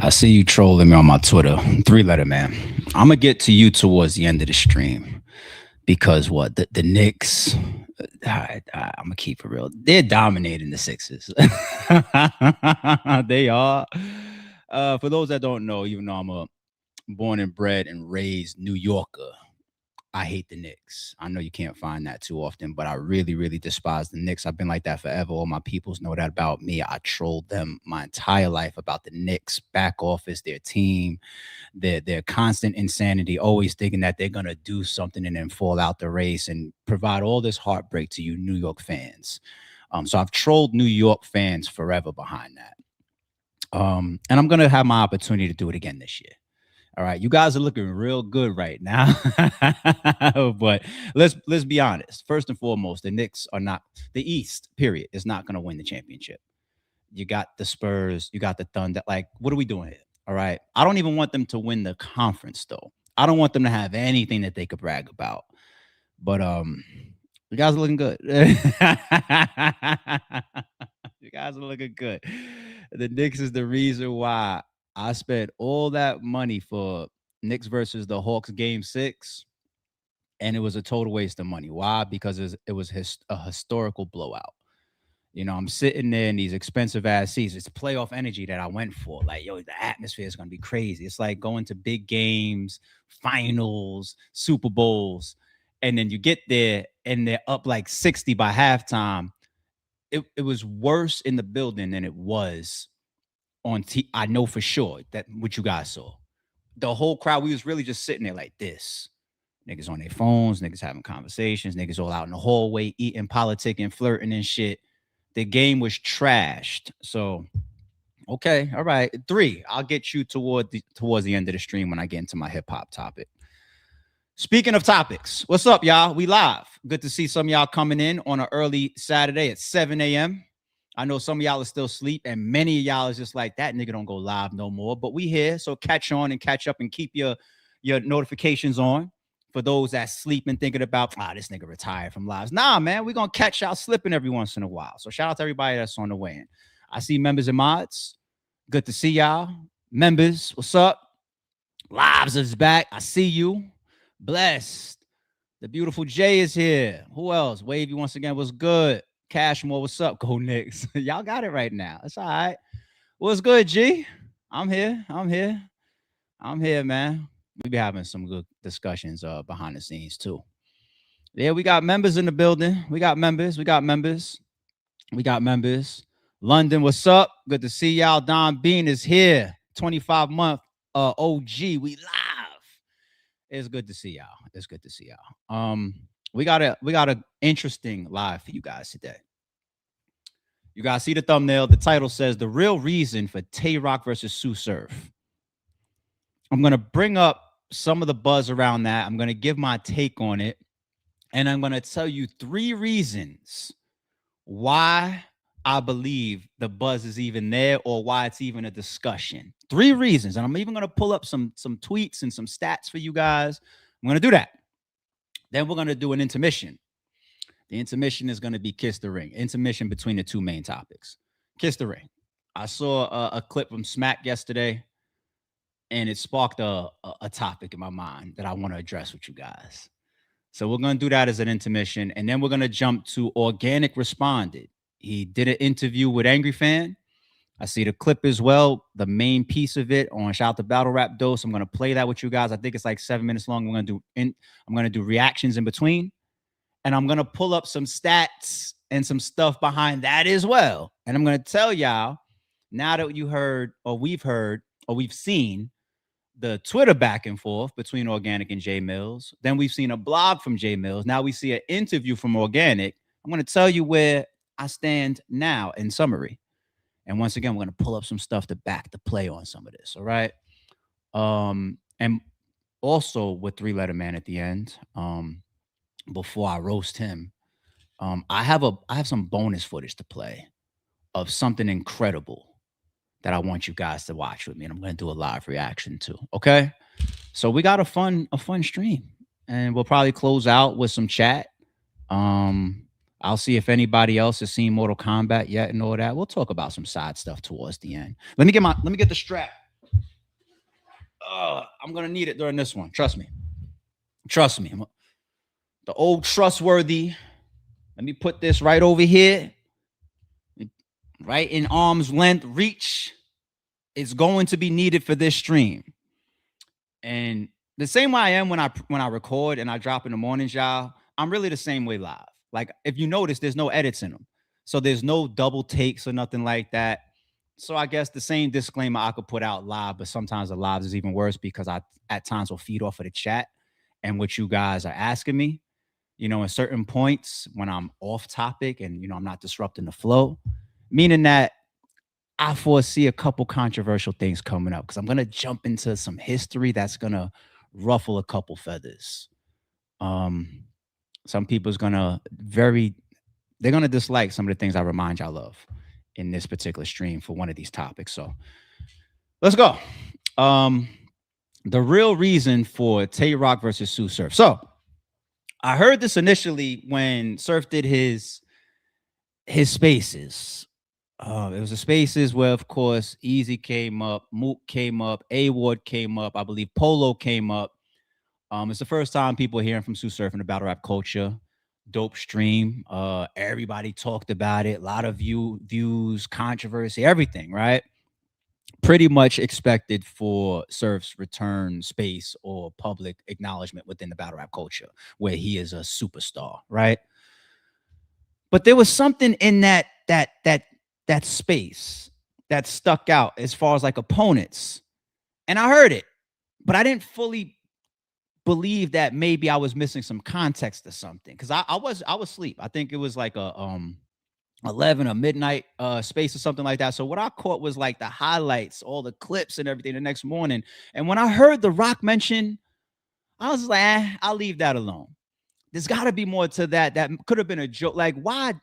I see you trolling me on my Twitter. Three-letter man. I'm gonna get to you towards the end of the stream because what the Knicks. I'm gonna keep it real. They're dominating the Sixers. They are. For those that don't know, even though I'm a born and bred and raised New Yorker, I hate the Knicks. I know you can't find that too often, but I really, really despise the Knicks. I've been like that forever. All my peoples know that about me. I trolled them my entire life about the Knicks, back office, their team, their constant insanity, always thinking that they're gonna do something and then fall out the race and provide all this heartbreak to you New York fans. So I've trolled New York fans forever behind that. And I'm gonna have my opportunity to do it again this year. All right, you guys are looking real good right now. But let's be honest. First and foremost, the Knicks are not the East, period, is not going to win the championship. You got the Spurs, you got the Thunder. Like, what are we doing here? All right. I don't even want them to win the conference, though. I don't want them to have anything that they could brag about. But you guys are looking good. You guys are looking good. The Knicks is the reason why I spent all that money for Knicks versus the Hawks game 6, and it was a total waste of money. Why? Because it was a historical blowout. You know, I'm sitting there in these expensive ass seats. It's playoff energy that I went for. Like, yo, the atmosphere is going to be crazy. It's like going to big games, finals, Super Bowls, and then you get there and they're up like 60 by halftime. It was worse in the building than it was on I know for sure that what you guys saw. The whole crowd, we was really just sitting there like this. Niggas on their phones, niggas having conversations, niggas all out in the hallway, eating, politicking, flirting and shit. The game was trashed. So, okay, all right. 3. I'll get you towards the end of the stream when I get into my hip-hop topic. Speaking of topics, what's up, y'all? We live. Good to see some of y'all coming in on an early Saturday at 7 a.m. I know some of y'all are still asleep, and many of y'all is just like, that nigga don't go live no more. But we here, so catch on and catch up and keep your notifications on for those that sleep and thinking about, this nigga retired from lives. Nah, man, we're going to catch y'all slipping every once in a while. So shout out to everybody that's on the way in. I see members and mods. Good to see y'all. Members, what's up? Lives is back. I see you. Blessed. The beautiful Jay is here. Who else? Wavy once again was good. Cashmore, what's up? Go Knicks. Y'all got it right now. It's all right. What's good, G? I'm here, man. We be having some good discussions behind the scenes too. Yeah, we got members in the building. We got members. London, what's up? Good to see y'all. Don Bean is here. 25-month OG. We live. It's good to see y'all. We got a interesting live for you guys today. You guys see the thumbnail. The title says the real reason for Tay Roc versus Tsu Surf. I'm going to bring up some of the buzz around that. I'm going to give my take on it. And I'm going to tell you 3 reasons why I believe the buzz is even there or why it's even a discussion. 3 reasons. And I'm even going to pull up some tweets and some stats for you guys. I'm going to do that. Then we're going to do an intermission. The intermission is going to be Kiss the Ring. Intermission between the 2 main topics. Kiss the Ring. I saw a clip from Smack yesterday, and it sparked a topic in my mind that I want to address with you guys. So we're going to do that as an intermission, and then we're going to jump to Organik Responded. He did an interview with Angry Fan. I see the clip as well, the main piece of it on Shout Out to Battle Rap Dose. I'm going to play that with you guys. I think it's like 7 minutes long. I'm going to do reactions in between, and I'm going to pull up some stats and some stuff behind that as well. And I'm going to tell y'all, now that you heard or we've seen the Twitter back and forth between Organik and Jae Millz. Then we've seen a blog from Jae Millz. Now we see an interview from Organik. I'm going to tell you where I stand now in summary. And once again, we're going to pull up some stuff to back the play on some of this. All right. And also with 3-letter man at the end, before I roast him, I have some bonus footage to play of something incredible that I want you guys to watch with me. And I'm going to do a live reaction too. Okay. So we got a fun stream, and we'll probably close out with some chat. I'll see if anybody else has seen Mortal Kombat yet and all that. We'll talk about some side stuff towards the end. Let me get the strap. I'm gonna need it during this one. Trust me. Trust me. The old trustworthy. Let me put this right over here, right in arm's length reach. It's going to be needed for this stream. And the same way I am when I record and I drop in the mornings, y'all, I'm really the same way live. Like if you notice, there's no edits in them. So there's no double takes or nothing like that. So I guess the same disclaimer I could put out live, but sometimes the lives is even worse because I at times will feed off of the chat and what you guys are asking me, in certain points when I'm off topic and I'm not disrupting the flow, meaning that I foresee a couple controversial things coming up because I'm gonna jump into some history that's gonna ruffle a couple feathers. Some people's they're gonna dislike some of the things I remind y'all of in this particular stream for one of these topics. So let's go. The real reason for Tay Roc versus Tsu Surf. So I heard this initially when Surf did his spaces. It was the spaces where, of course, Easy came up, Mook came up, A Ward came up, I believe Polo came up. It's the first time people are hearing from Tsu Surf in the battle rap culture. Dope stream. Everybody talked about it. A lot of views, controversy, everything, right? Pretty much expected for Surf's return space or public acknowledgement within the battle rap culture, where he is a superstar, right? But there was something in that space that stuck out as far as like opponents. And I heard it, but I didn't fully believe that maybe I was missing some context or something. Cause I was asleep. I think it was like a 11 or midnight space or something like that. So what I caught was like the highlights, all the clips and everything the next morning. And when I heard the Rock mention, I was like, I'll leave that alone. There's got to be more to that. That could have been a joke. Like, why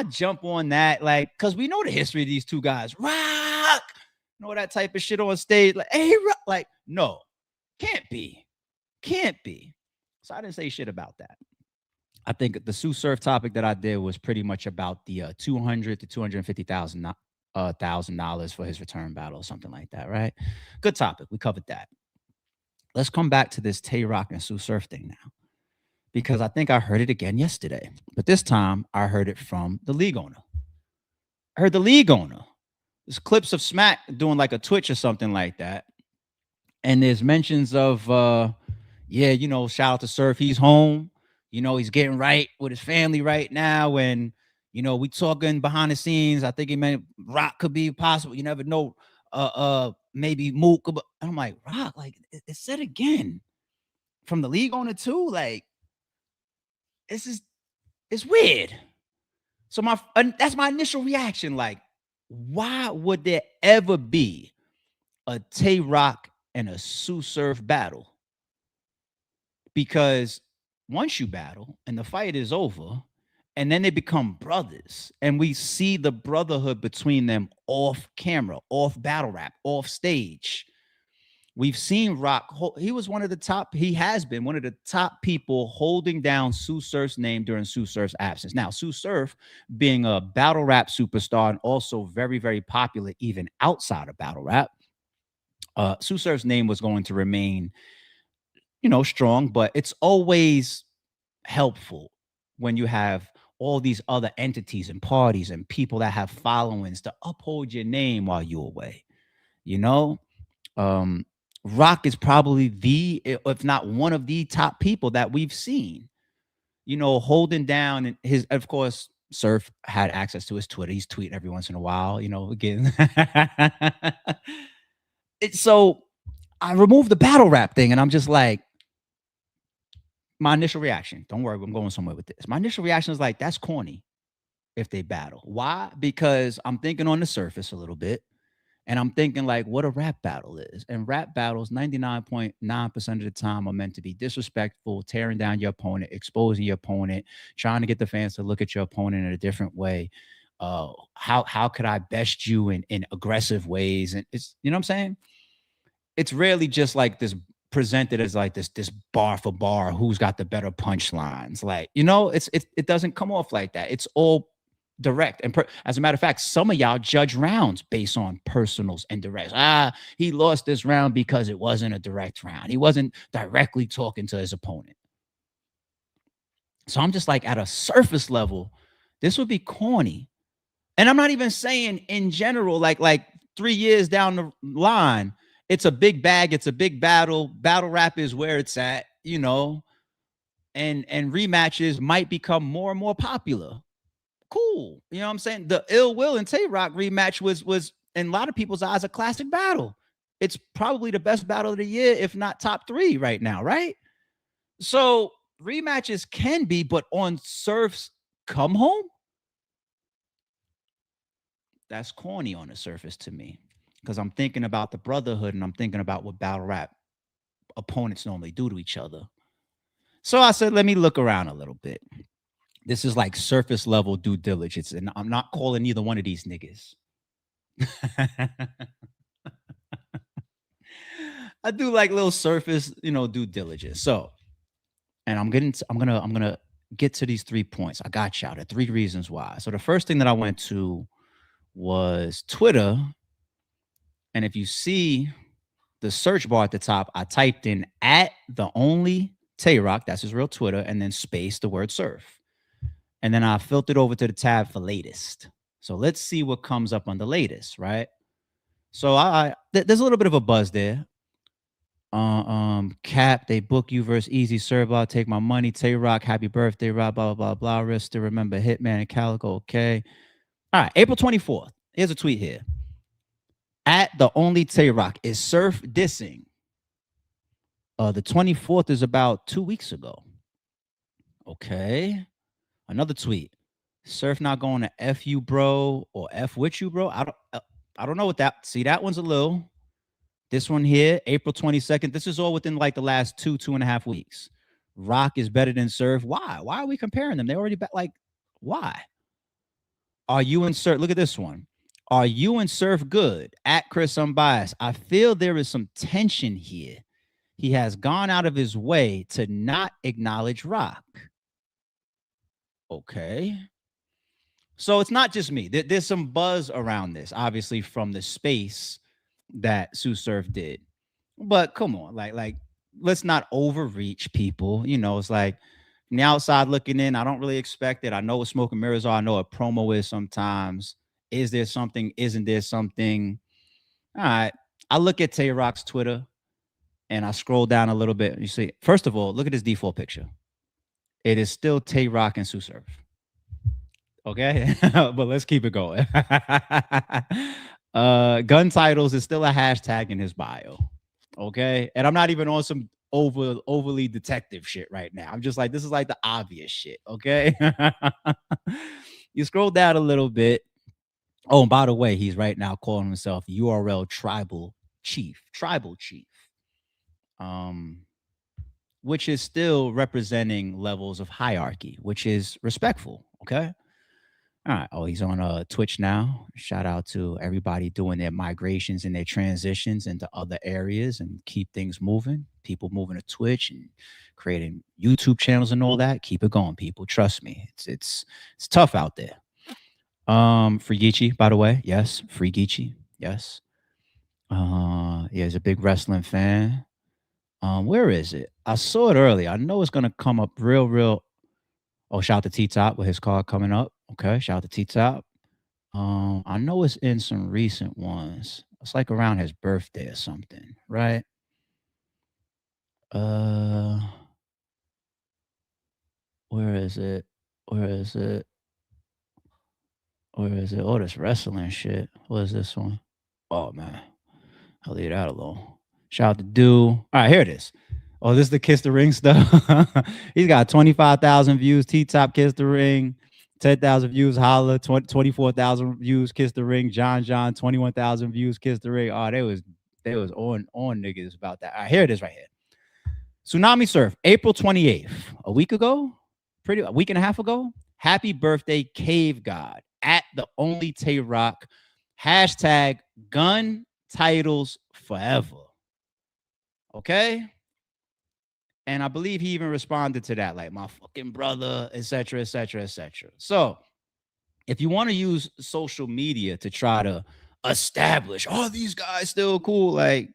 jump on that? Like, because we know the history of these two guys. Rock, that type of shit on stage. Like, hey, Rock. Like, no, can't be. So I didn't say shit about that. I think the Tsu Surf topic that I did was pretty much about the $200,000 to $250,000 for his return battle or something like that, right? Good topic. We covered that. Let's come back to this Tay Roc and Tsu Surf thing now, because I think I heard it again yesterday, but this time I heard it from the league owner. I heard the league owner. There's clips of Smack doing like a Twitch or something like that, and there's mentions of, shout out to Surf. He's home. He's getting right with his family right now. And, we talking behind the scenes. I think he meant Rock could be possible. You never know. Maybe Mook. But I'm like, Rock, like it said again from the league owner too. Like, it's weird. So that's my initial reaction. Like, why would there ever be a Tay Roc and a Tsu Surf battle? Because once you battle and the fight is over, and then they become brothers, and we see the brotherhood between them off camera, off battle rap, off stage. We've seen Rock. He has been one of the top people holding down Tsu Surf's name during Tsu Surf's absence. Now, Tsu Surf being a battle rap superstar and also very, very popular even outside of battle rap, Tsu Surf's name was going to remain strong, but it's always helpful when you have all these other entities and parties and people that have followings to uphold your name while you're away. Rock is probably if not one of the top people that we've seen, holding down his, of course, Surf had access to his Twitter. He's tweeting every once in a while, again. So I removed the battle rap thing and I'm just like, my initial reaction, don't worry, I'm going somewhere with this. My initial reaction is like, that's corny if they battle. Why? Because I'm thinking on the surface a little bit, and I'm thinking like what a rap battle is. And rap battles, 99.9% of the time, are meant to be disrespectful, tearing down your opponent, exposing your opponent, trying to get the fans to look at your opponent in a different way. How could I best you in aggressive ways? And it's, what I'm saying? It's rarely just like this presented as like this bar for bar, who's got the better punchlines. Like, it doesn't come off like that. It's all direct. And as a matter of fact, some of y'all judge rounds based on personals and directs. He lost this round because it wasn't a direct round. He wasn't directly talking to his opponent. So I'm just like, at a surface level, this would be corny. And I'm not even saying in general, like 3 years down the line, it's a big bag, it's a big battle. Battle rap is where it's at, you know, and rematches might become more and more popular. Cool. You know what I'm saying? The Ill Will and Tay Roc rematch was in a lot of people's eyes a classic battle. It's probably the best battle of the year, if not top 3 right now, right? So rematches can be, but on Surf's come home, that's corny on the surface to me, because I'm thinking about the brotherhood and I'm thinking about what battle rap opponents normally do to each other. So I said, let me look around a little bit. This is like surface level due diligence, and I'm not calling either one of these niggas. I do like little surface, you know, due diligence. So, and I'm gonna get to these 3 points. I got y'all. The 3 reasons why. So the first thing that I went to was Twitter, and if you see the search bar at the top, I typed in at the only Tay Roc, that's his real Twitter, and then space the word surf. And then I filtered over to the tab for latest. So let's see what comes up on the latest, right? So there's a little bit of a buzz there. Cap, they book you versus Easy Serve. I'll take my money. Tay Roc, happy birthday, Rob, blah, blah, blah, blah. Risk to remember Hitman and Calico, okay. All right, April 24th. Here's a tweet here. At the only Tay Roc, is Surf dissing? The 24th is about 2 weeks ago. Okay. Another tweet. Surf not going to F you, bro, or F with you, bro. I don't know what that. See, that one's a little. This one here, April 22nd. This is all within like the last 2.5 weeks. Rock is better than Surf. Why? Why are we comparing them? They already like, why? Are you and Surf? Look at this one. Are you and Surf good? At Chris Unbiased. I feel there is some tension here. He has gone out of his way to not acknowledge Rock. Okay. So it's not just me. There's some buzz around this, obviously, from the space that Tsu Surf did. But come on, like, let's not overreach people. You know, it's like from the outside looking in, I don't really expect it. I know what smoke and mirrors are. I know what promo is sometimes. Is there something? Isn't there something? All right. I look at Tay Roc's Twitter and I scroll down a little bit. You see, first of all, look at his default picture. It is still Tay Roc and Tsu Surf. Okay, but let's keep it going. Gun titles is still a hashtag in his bio. Okay, and I'm not even on some overly detective shit right now. I'm just like, this is like the obvious shit. Okay, you scroll down a little bit. Oh, and by the way, he's right now calling himself URL Tribal Chief. Which is still representing levels of hierarchy, which is respectful. Okay. All right. Oh, he's on Twitch now. Shout out to everybody doing their migrations and their transitions into other areas and keep things moving. People moving to Twitch and creating YouTube channels and all that. Keep it going, people. Trust me. It's tough out there. Free Geechee, by the way. Yes, Free Geechee. Yes. Yeah, he's a big wrestling fan. Where is it? I saw it earlier. I know it's gonna come up real. Oh, shout out to T-Top with his card coming up. Okay, shout out to T-Top. I know it's in some recent ones. It's like around his birthday or something, right? Where is it? Where is it? Where is it? Oh, this wrestling shit. What is this one? Oh man, I'll leave that alone. Shout out to Do. All right, here it is. Oh, this is the Kiss the Ring stuff. He's got 25,000 views. T-Top Kiss the Ring. 10,000 views. Holla. 24,000 views. Kiss the Ring. John. 21,000 views. Kiss the Ring. Oh, they was on niggas about that. All right, here it is right here. Tsunami Surf, April 28th. A week ago? A week and a half ago? Happy birthday, Cave God. At the only Tay Roc. Hashtag gun titles forever. Okay? And I believe he even responded to that, like my fucking brother, etc. So if you want to use social media to try to establish, oh, these guys still cool, like,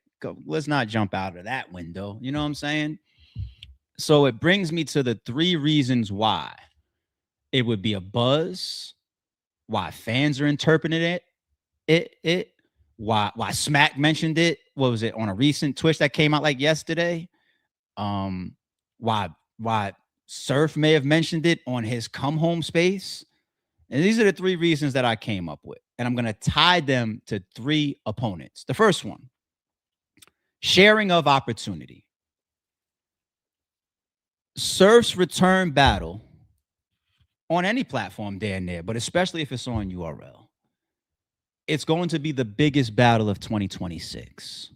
let's not jump out of that window. You know what I'm saying? So it brings me to the 3 reasons why it would be a buzz, why fans are interpreting it, why Smack mentioned it. What was it on a recent Twitch that came out like yesterday? Why Surf may have mentioned it on his come home space. And these are the 3 reasons that I came up with. And I'm going to tie them to 3 opponents. The first one, sharing of opportunity. Surf's return battle on any platform damn near, but especially if it's on URL, it's going to be the biggest battle of 2026.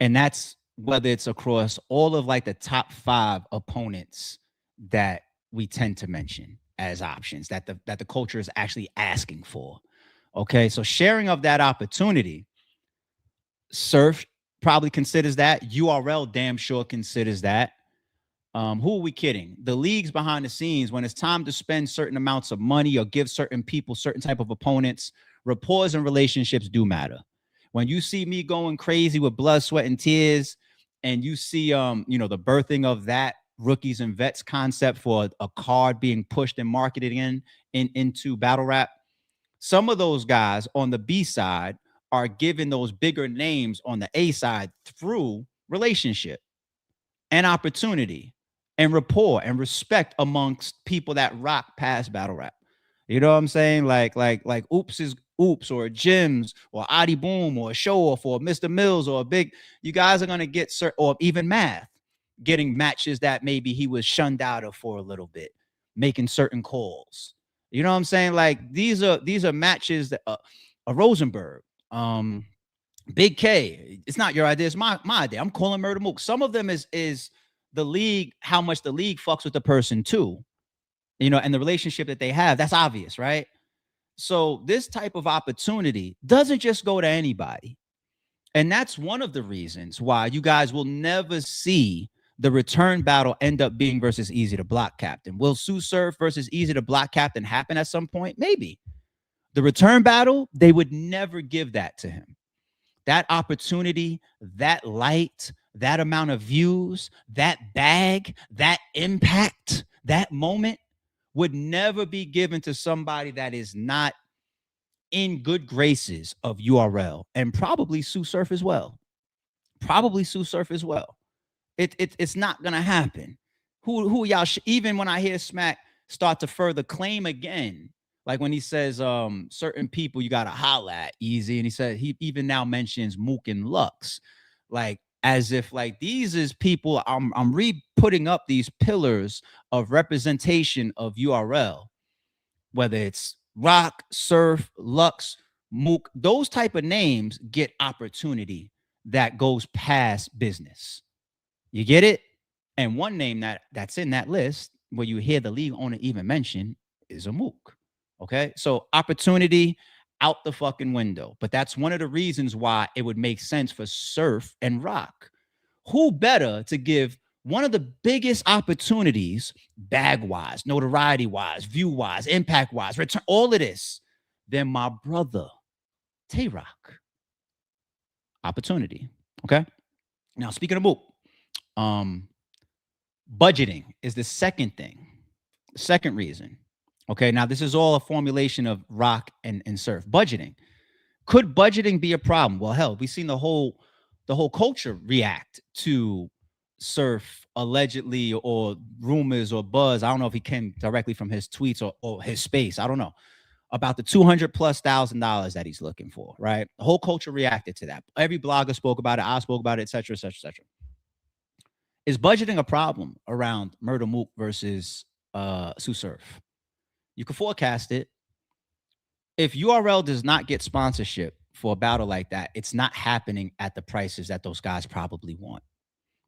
And that's whether it's across all of like the top 5 opponents that we tend to mention as options that the culture is actually asking for. Okay, so sharing of that opportunity, Surf probably considers that. URL damn sure considers that. Who are we kidding? The leagues behind the scenes, when it's time to spend certain amounts of money or give certain people certain type of opponents, rapport and relationships do matter. When you see me going crazy with blood, sweat, and tears, and you see the birthing of that rookies and vets concept for a card being pushed and marketed into battle rap, some of those guys on the B side are given those bigger names on the A side through relationship and opportunity and rapport and respect amongst people that rock past battle rap. You know what I'm saying? Like Oops is Oops or Jims or Adi Boom or Show Off or Mr. Mills or Big. You guys are going to get or even Math getting matches that maybe he was shunned out of for a little bit, making certain calls. You know what I'm saying? Like these are matches that a Rosenberg, Big K. It's not your idea, it's my idea. I'm calling Murder Mook. Some of them is the league, how much the league fucks with the person too, and the relationship that they have. That's obvious, right? So this type of opportunity doesn't just go to anybody. And that's one of the reasons why you guys will never see the return battle end up being versus Easy to Block Captain. Will Tsu Surf versus Easy to Block Captain happen at some point? Maybe. The return battle, they would never give that to him. That opportunity, that light, that amount of views, that bag, that impact, that moment would never be given to somebody that is not in good graces of URL, and probably Tsu Surf as well. It's not gonna happen. Who y'all? Even when I hear Smack start to further claim again, like when he says certain people you gotta holla at Easy, and he said he even now mentions Mook and Lux, like as if like these is people. I'm re-putting up these pillars of representation of URL, whether it's Rock, Surf, Lux, Mook, those type of names get opportunity that goes past business. You get it? And one name that's in that list where you hear the league owner even mention is a Mook. Okay, so opportunity out the fucking window. But that's one of the reasons why it would make sense for Surf and Rock. Who better to give one of the biggest opportunities, bag-wise, notoriety-wise, view-wise, impact-wise, return, all of this, than my brother, Tay Roc. Opportunity, okay? Now, speaking of Mook, budgeting is the second thing, second reason. Okay, now this is all a formulation of Rock and Surf. Budgeting. Could budgeting be a problem? Well, hell, we've seen the whole culture react to Surf allegedly, or rumors or buzz. I don't know if he came directly from his tweets or his space. I don't know about the $200,000+ that he's looking for, right? The whole culture reacted to that. Every blogger spoke about it. I spoke about it, et cetera, et cetera, et cetera. Is budgeting a problem around Murder Mook versus Tsu Surf? You can forecast it. If URL does not get sponsorship for a battle like that, it's not happening at the prices that those guys probably want.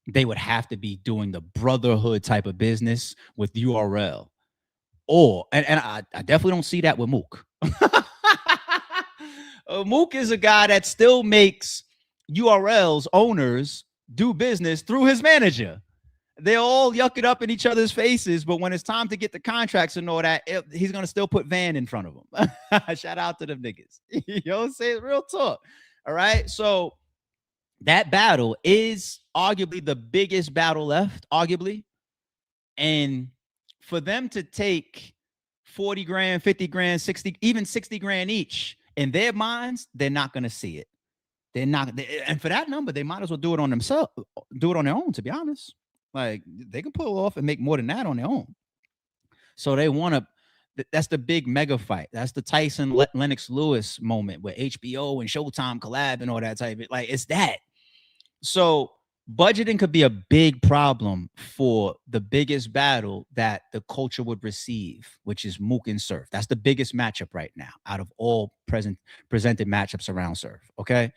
They would have to be doing the brotherhood type of business with URL. And I definitely don't see that with Mook. Mook is a guy that still makes URL's owners do business through his manager. They all yuck it up in each other's faces, but when it's time to get the contracts and all that, he's gonna still put Van in front of him. Shout out to them niggas. You know what I'm saying? Real talk. All right. So that battle is arguably the biggest battle left, arguably. And for them to take 40 grand, 50 grand, 60, even 60 grand each, in their minds, they're not gonna see it. They're not, and for that number, they might as well do it on themselves, do it on their own, to be honest. Like they can pull off and make more than that on their own. So they want to. That's the big mega fight. That's the Tyson Lennox Lewis moment where HBO and Showtime collab and all that type of, like, it's that. So budgeting could be a big problem for the biggest battle that the culture would receive, which is Mook and Surf. That's the biggest matchup right now out of all presented matchups around Surf. Okay.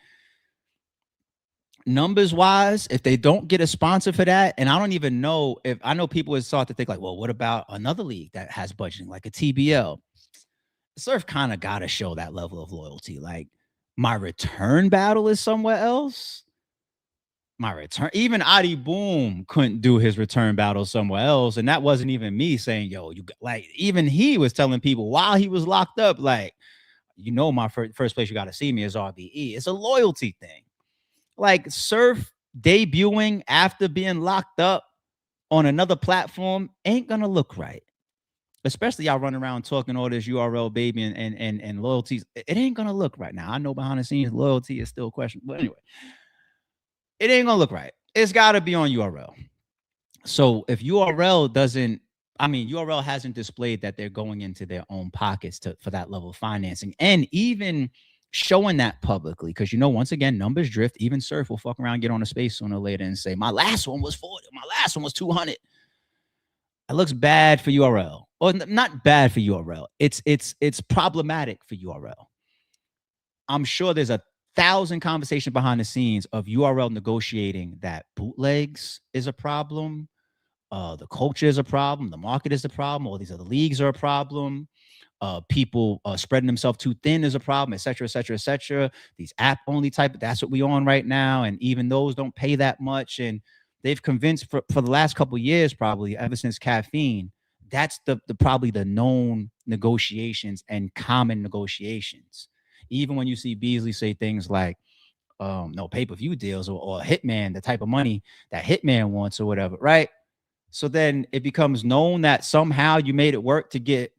Numbers wise, if they don't get a sponsor for that, and I don't even know if, I know people would start to think like, well, what about another league that has budgeting like a TBL? Surf kind of got to show that level of loyalty. Like, my return battle is somewhere else. My return, even Adi Boom couldn't do his return battle somewhere else. And that wasn't even me saying, yo, you like, even he was telling people while he was locked up, like, you know, my first place you got to see me is RBE. It's a loyalty thing. Like Surf debuting after being locked up on another platform ain't gonna look right. Especially y'all running around talking all this URL baby and loyalties. It ain't gonna look right. Now I know behind the scenes loyalty is still a question, but anyway, it ain't gonna look right. It's gotta be on URL. So if URL doesn't, I mean, URL hasn't displayed that they're going into their own pockets for that level of financing, and even showing that publicly, because, you know, once again, numbers drift. Even Surf will fuck around, get on a space sooner or later and say, my last one was 40, my last one was 200. It looks bad for URL, or not bad for URL. It's problematic for URL. I'm sure there's 1,000 conversations behind the scenes of URL negotiating that bootlegs is a problem, the culture is a problem, the market is a problem, all these other leagues are a problem. People spreading themselves too thin is a problem, et cetera, et cetera, et cetera. These app only type, that's what we on right now. And even those don't pay that much. And they've convinced for the last couple of years, probably ever since Caffeine, that's the probably the known negotiations and common negotiations. Even when you see Beasley say things like, no pay-per-view deals or Hitman, the type of money that Hitman wants or whatever, right? So then it becomes known that somehow you made it work to get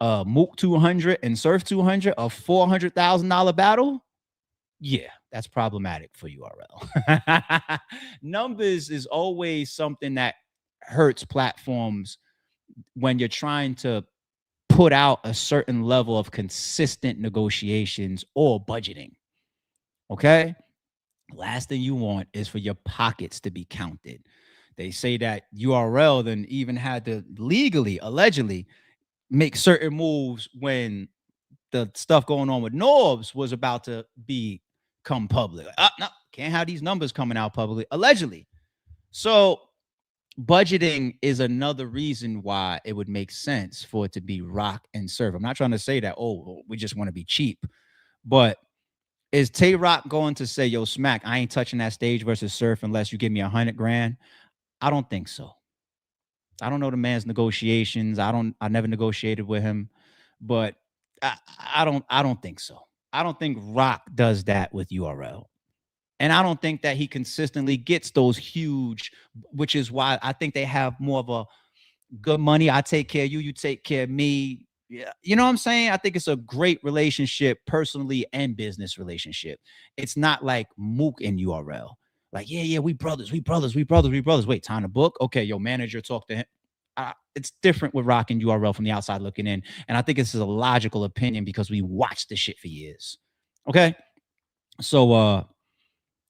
Mook 200 and Surf 200, a $400,000 battle. Yeah, that's problematic for URL. Numbers is always something that hurts platforms when you're trying to put out a certain level of consistent negotiations or budgeting. Okay. Last thing you want is for your pockets to be counted. They say that URL then even had to legally, allegedly, make certain moves when the stuff going on with Norbs was about to become public. No, can't have these numbers coming out publicly, allegedly. So budgeting is another reason why it would make sense for it to be Rock and Surf. I'm not trying to say that, oh, we just want to be cheap, but is Tay Roc going to say, yo, Smack, I ain't touching that stage versus Surf unless you give me 100 grand? I don't think so. I don't know the man's negotiations. I never negotiated with him, but I don't think so. I don't think Rock does that with URL. And I don't think that he consistently gets those huge, which is why I think they have more of a good money. I take care of you, you take care of me. Yeah, you know what I'm saying? I think it's a great relationship, personally and business relationship. It's not like Mook and URL. Like, yeah, we brothers. Wait, time to book? Okay, your manager, talk to him. It's different with Rock and URL from the outside looking in. And I think this is a logical opinion because we watched this shit for years. Okay? So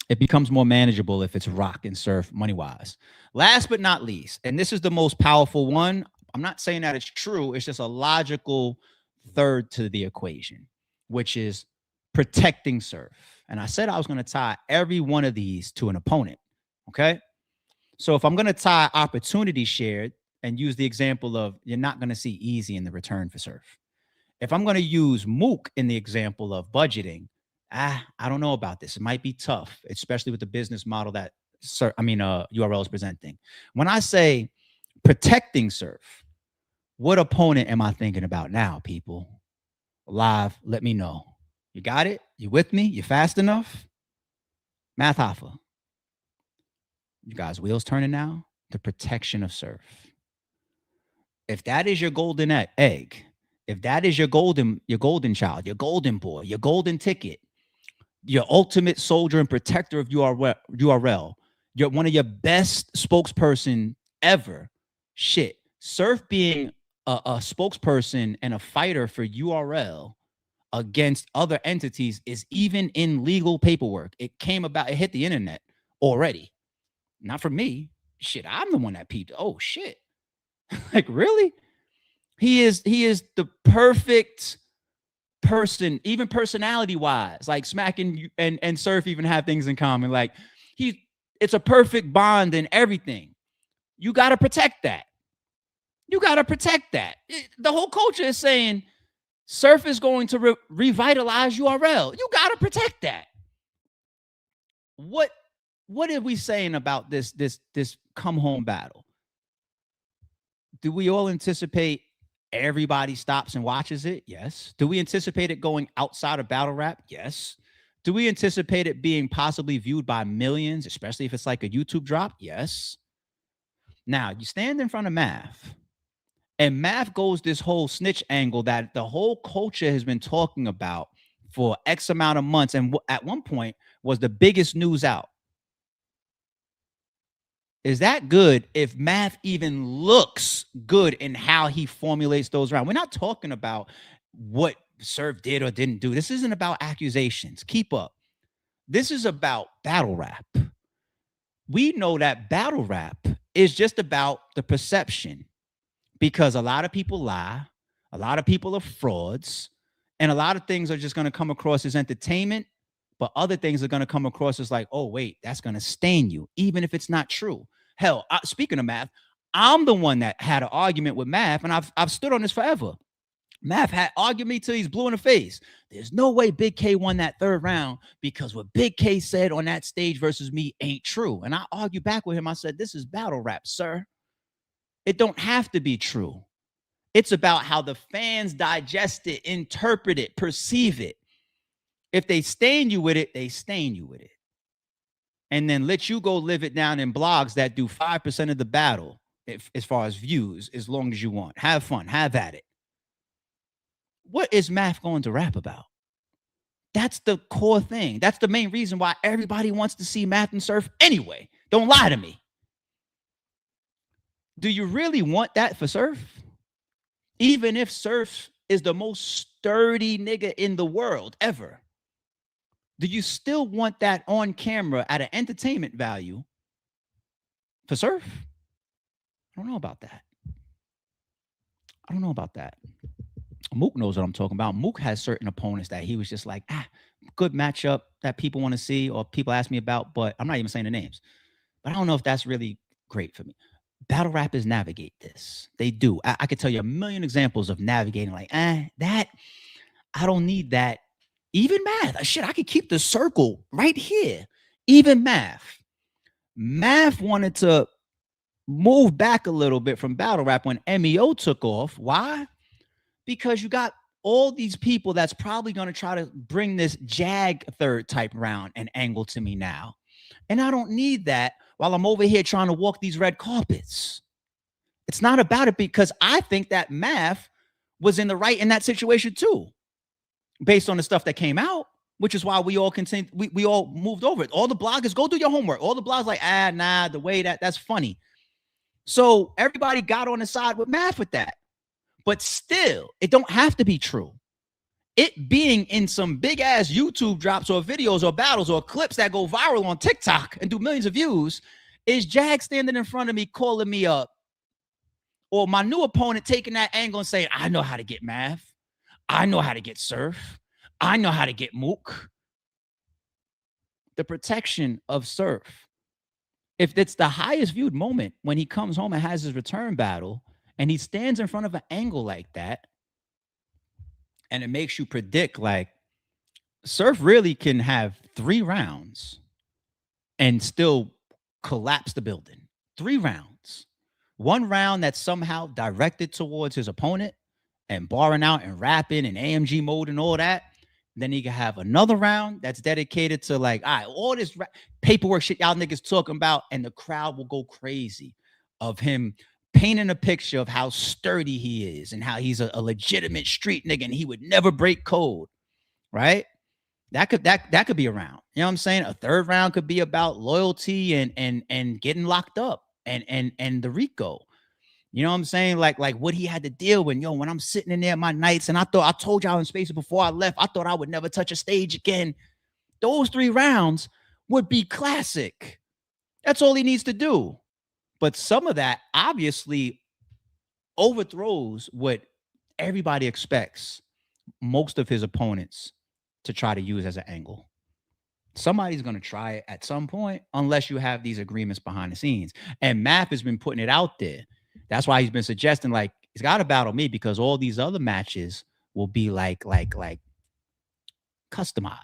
it becomes more manageable if it's Rock and Surf money-wise. Last but not least, and this is the most powerful one. I'm not saying that it's true. It's just a logical third to the equation, which is protecting Surf. And I said I was going to tie every one of these to an opponent. Okay? So if I'm going to tie opportunity shared and use the example of you're not going to see easy in the return for Surf. If I'm going to use Mook in the example of budgeting, I don't know about this. It might be tough, especially with the business model that URL is presenting. When I say protecting Surf, what opponent am I thinking about now, people? Live, let me know. You got it? You with me? You fast enough? Math Hoffa. You guys, wheels turning now? The protection of Surf. If that is your golden egg, if that is your golden child, your golden boy, your golden ticket, your ultimate soldier and protector of URL, you're one of your best spokesperson ever. Shit, Surf being a spokesperson and a fighter for URL against other entities is even in legal paperwork. It came about, it hit the internet already. Not for me. Shit, I'm the one that peeped. Oh shit. Like, really? He is the perfect person, even personality wise. Like Smacking and Surf even have things in common. Like, it's a perfect bond and everything. You got to protect that. You got to protect that. The whole culture is saying Surf is going to revitalize URL. You got to protect that. What are we saying about this come home battle? Do we all anticipate everybody stops and watches it? Yes. Do we anticipate it going outside of battle rap? Yes. Do we anticipate it being possibly viewed by millions, especially if it's like a YouTube drop? Yes. Now, you stand in front of Math, and Math goes this whole snitch angle that the whole culture has been talking about for X amount of months, and at one point was the biggest news out. Is that good if Math even looks good in how he formulates those rounds? We're not talking about what Surf did or didn't do. This isn't about accusations. Keep up. This is about battle rap. We know that battle rap is just about the perception, because a lot of people lie, a lot of people are frauds, and a lot of things are just going to come across as entertainment, but other things are going to come across as like, oh, wait, that's going to stain you, even if it's not true. Hell, speaking of Math, I'm the one that had an argument with Math, and I've stood on this forever. Math had argued me till he's blue in the face. There's no way Big K won that third round because what Big K said on that stage versus me ain't true. And I argued back with him. I said, this is battle rap, sir. It don't have to be true. It's about how the fans digest it, interpret it, perceive it. If they stain you with it, they stain you with it. And then let you go live it down in blogs that do 5% of the battle, as far as views, as long as you want. Have fun. Have at it. What is Math going to rap about? That's the core thing. That's the main reason why everybody wants to see Math and Surf anyway. Don't lie to me. Do you really want that for Surf? Even if Surf is the most sturdy nigga in the world ever, do you still want that on camera at an entertainment value for Surf? I don't know about that. I don't know about that. Mook knows what I'm talking about. Mook has certain opponents that he was just like, good matchup that people want to see or people ask me about, but I'm not even saying the names. But I don't know if that's really great for me. Battle rappers navigate this. They do. I could tell you a million examples of navigating like, that, I don't need that. Even Math. Shit, I could keep the circle right here. Even Math. Math wanted to move back a little bit from battle rap when MEO took off. Why? Because you got all these people that's probably going to try to bring this Jag third type round and angle to me now. And I don't need that while I'm over here trying to walk these red carpets. It's not about it, because I think that Math was in the right in that situation too, based on the stuff that came out, which is why we all continued, we all moved over it. All the bloggers, go do your homework. All the bloggers like, nah, the way that's funny. So everybody got on the side with Math with that. But still, it don't have to be true. It being in some big ass YouTube drops or videos or battles or clips that go viral on TikTok and do millions of views is Jag standing in front of me, calling me up, or my new opponent taking that angle and saying, I know how to get Math. I know how to get Surf. I know how to get Mook. The protection of Surf. If it's the highest viewed moment when he comes home and has his return battle, and he stands in front of an angle like that, and it makes you predict, like, Surf really can have 3 rounds and still collapsed the building. 3 rounds. 1 round that's somehow directed towards his opponent and barring out and rapping and AMG mode and all that. Then he can have another round that's dedicated to like, all right, all this paperwork shit y'all niggas talking about, and the crowd will go crazy of him painting a picture of how sturdy he is and how he's a legitimate street nigga and he would never break code, right? That could be a round. You know what I'm saying? A 3rd round could be about loyalty and getting locked up and the Rico. You know what I'm saying? Like what he had to deal with. Yo, when I'm sitting in there my nights, and I told y'all in Spaces before I left, I thought I would never touch a stage again. Those 3 rounds would be classic. That's all he needs to do. But some of that obviously overthrows what everybody expects most of his opponents to try to use as an angle. Somebody's going to try it at some point, unless you have these agreements behind the scenes. And Math has been putting it out there. That's why he's been suggesting, like, he's got to battle me because all these other matches will be like customized.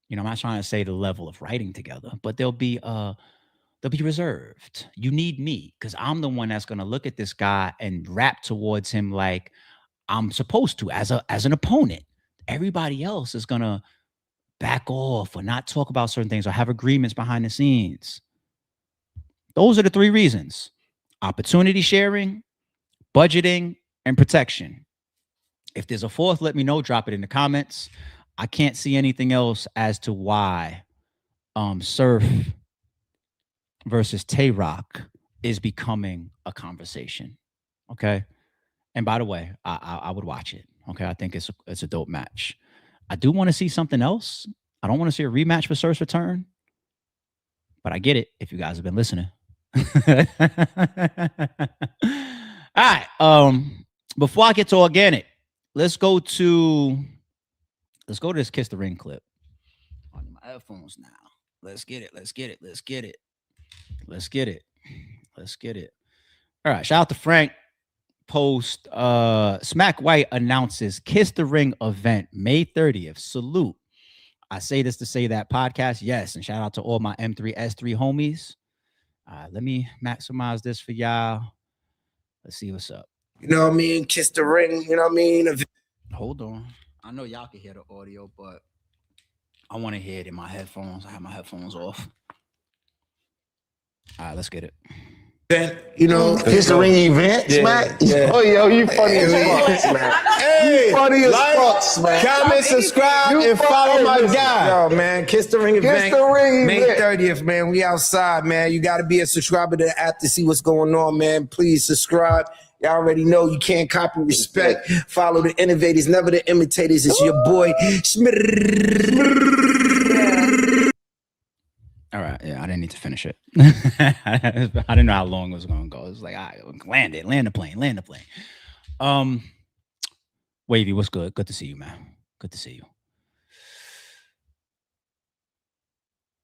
You know, I'm not trying to say the level of writing together, but they'll be reserved. You need me because I'm the one that's going to look at this guy and rap towards him like I'm supposed to as an opponent. Everybody else is going to back off or not talk about certain things or have agreements behind the scenes. Those are the 3 reasons: opportunity sharing, budgeting, and protection. If there's a 4th, let me know. Drop it in the comments. I can't see anything else as to why Surf versus Tay Roc is becoming a conversation. Okay. And by the way, I would watch it. Okay. I think it's a dope match. I do want to see something else. I don't want to see a rematch for Surf's return, but I get it if you guys have been listening. All right. Before I get to Organik, let's go to this Kiss the Ring clip. On my headphones now. Let's get it. All right. Shout out to Frank. Post Smack White announces Kiss the Ring event May 30th. Salute. I say this to say that podcast. Yes. And shout out to all my M3S3 homies. Let me maximize this for y'all. Let's see what's up. You know what I mean? Kiss the Ring. You know what I mean? Hold on. I know y'all can hear the audio, but I want to hear it in my headphones. I have my headphones off. All right, let's get it. You know, Kiss the Ring event, Smack. Yeah. Oh, yo, you funny as fuck, Smack. Hey, Funny as like, fuck, Smack. comment, subscribe, and follow my guy. Yo, man, Kiss the Ring event. Kiss the Ring May event. 30th, man. We outside, man. You got to be a subscriber to the app to see what's going on, man. Please subscribe. Y'all already know you can't copy, respect. Follow the innovators, never the imitators. It's your boy. All right, yeah, I didn't need to finish it. I didn't know how long it was going to go. It was like, all right, land the plane. Wavy, what's good? Good to see you, man. Good to see you.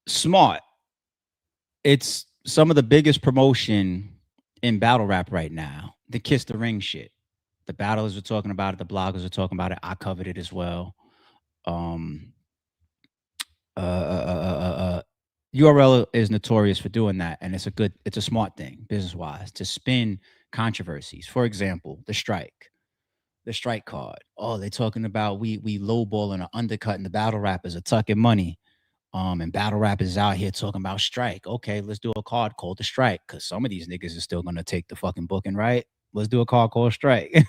Smart. It's some of the biggest promotion in battle rap right now. The Kiss the Ring shit. The battlers are talking about it. The bloggers are talking about it. I covered it as well. URL is notorious for doing that, and it's a smart thing business-wise to spin controversies. For example, the strike card. Oh, they're talking about we lowballing or undercutting the battle rappers are tucking money. And battle rappers is out here talking about strike. Okay, let's do a card called the strike, because some of these niggas are still gonna take the fucking booking, right? Let's do a card called strike.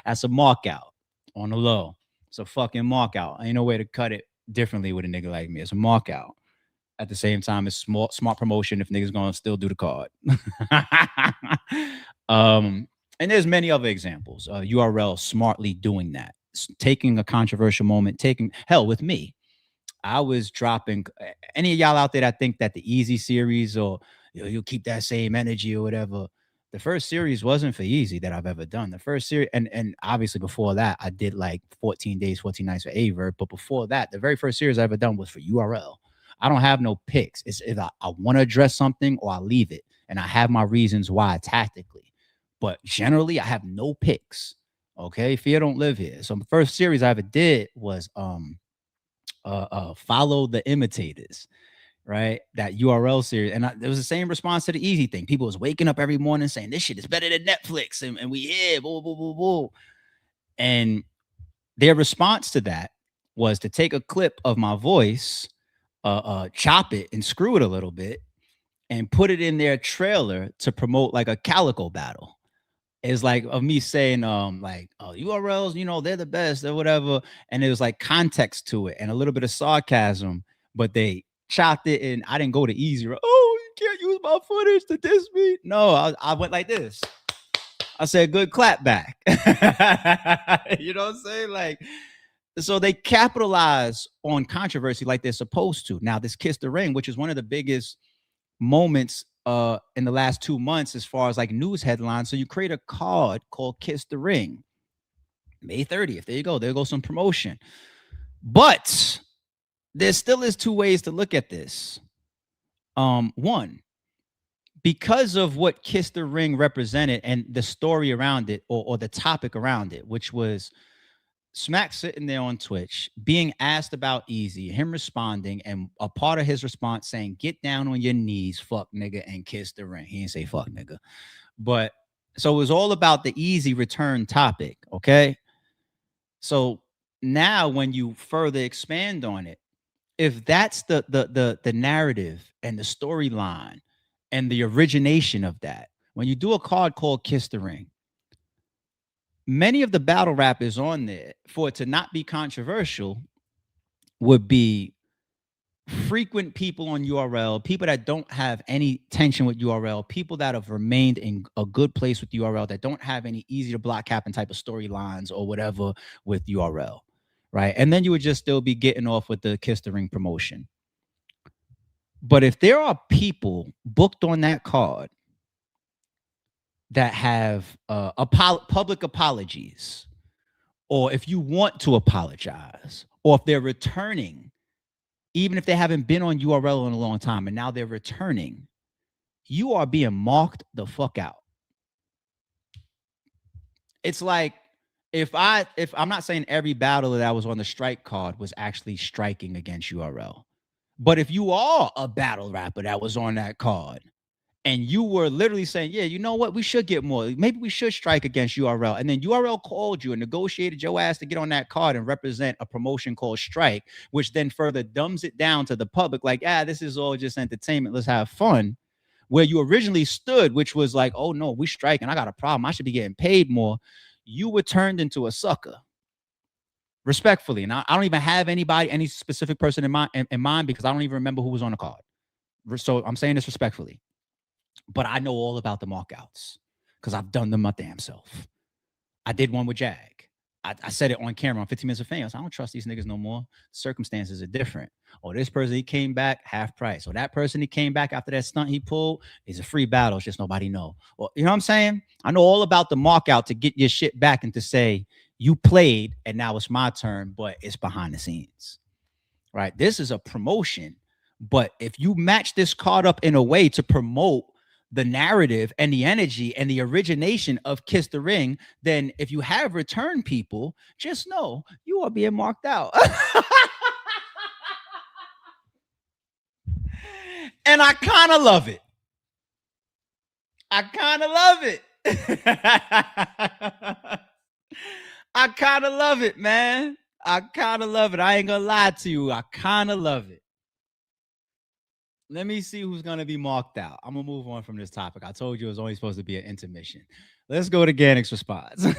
That's a mark out on the low. It's a fucking mark out. Ain't no way to cut it differently with a nigga like me. It's a mark out. At the same time, it's smart promotion if niggas gonna still do the card. And there's many other examples. URL smartly doing that, taking a controversial moment, hell with me. I was dropping any of y'all out there that think that the Easy series or you'll keep that same energy or whatever. The first series wasn't for Easy that I've ever done. The first series, and obviously before that, I did like 14 days, 14 nights for Averb. But before that, the very first series I ever done was for URL. I don't have no picks. It's if I want to address something or I leave it. And I have my reasons why tactically. But generally, I have no picks. Okay? Fear don't live here. So the first series I ever did was follow the imitators. right? That URL series. And there was the same response to the Easy thing. People was waking up every morning saying this shit is better than Netflix, and we here, boo, boo, boo, boo. And their response to that was to take a clip of my voice, chop it and screw it a little bit, and put it in their trailer to promote like a Calico battle. It's like of me saying, like, oh, URLs, you know, they're the best or whatever. And it was like context to it and a little bit of sarcasm, but they chopped it and I didn't go to easy. Oh, you can't use my footage to diss me. No, I went like this. I said, good clap back. You know what I'm saying? Like, so they capitalize on controversy like they're supposed to. Now, this Kiss the Ring, which is one of the biggest moments in the last 2 months as far as like news headlines. So you create a card called Kiss the Ring. May 30th. There you go. There goes some promotion. But there still is 2 ways to look at this. One, because of what Kiss the Ring represented and the story around it, or the topic around it, which was Smack sitting there on Twitch being asked about Easy, him responding, and a part of his response saying, get down on your knees, fuck nigga, and kiss the ring. He didn't say fuck nigga. But so it was all about the Easy return topic. Okay. So now when you further expand on it, if that's the narrative and the storyline and the origination of that, when you do a card called Kiss the Ring, many of the battle rappers on there, for it to not be controversial, would be frequent people on URL, people that don't have any tension with URL, people that have remained in a good place with URL, that don't have any easy to block happen type of storylines or whatever with URL, right? And then you would just still be getting off with the Kiss the Ring promotion. But if there are people booked on that card that have public apologies, or if you want to apologize, or if they're returning, even if they haven't been on URL in a long time and now they're returning, you are being marked the fuck out. It's like if I'm not saying every battle that was on the strike card was actually striking against URL, but if you are a battle rapper that was on that card, and you were literally saying, yeah, you know what? We should get more. Maybe we should strike against URL. And then URL called you and negotiated your ass to get on that card and represent a promotion called Strike, which then further dumbs it down to the public like, this is all just entertainment. Let's have fun. Where you originally stood, which was like, oh, no, we strike and I got a problem. I should be getting paid more. You were turned into a sucker. Respectfully. And I don't even have any specific person in mind because I don't even remember who was on the card. So I'm saying this respectfully. But I know all about the markouts because I've done them my damn self. I did one with Jag. I said it on camera on 15 Minutes of Fame. I was like, I don't trust these niggas no more. Circumstances are different. Or this person, he came back half price. Or that person, he came back after that stunt he pulled. It's a free battle. It's just nobody know. Or, you know what I'm saying? I know all about the markout to get your shit back and to say, you played and now it's my turn, but it's behind the scenes. Right? This is a promotion. But if you match this card up in a way to promote the narrative and the energy and the origination of Kiss the Ring, then if you have return people, just know you are being marked out. And I kind of love it. I kind of love it. I kind of love it, man. I kind of love it. I ain't gonna lie to you. I kind of love it. Let me see who's going to be marked out. I'm going to move on from this topic. I told you it was only supposed to be an intermission. Let's go to Organik's response. No,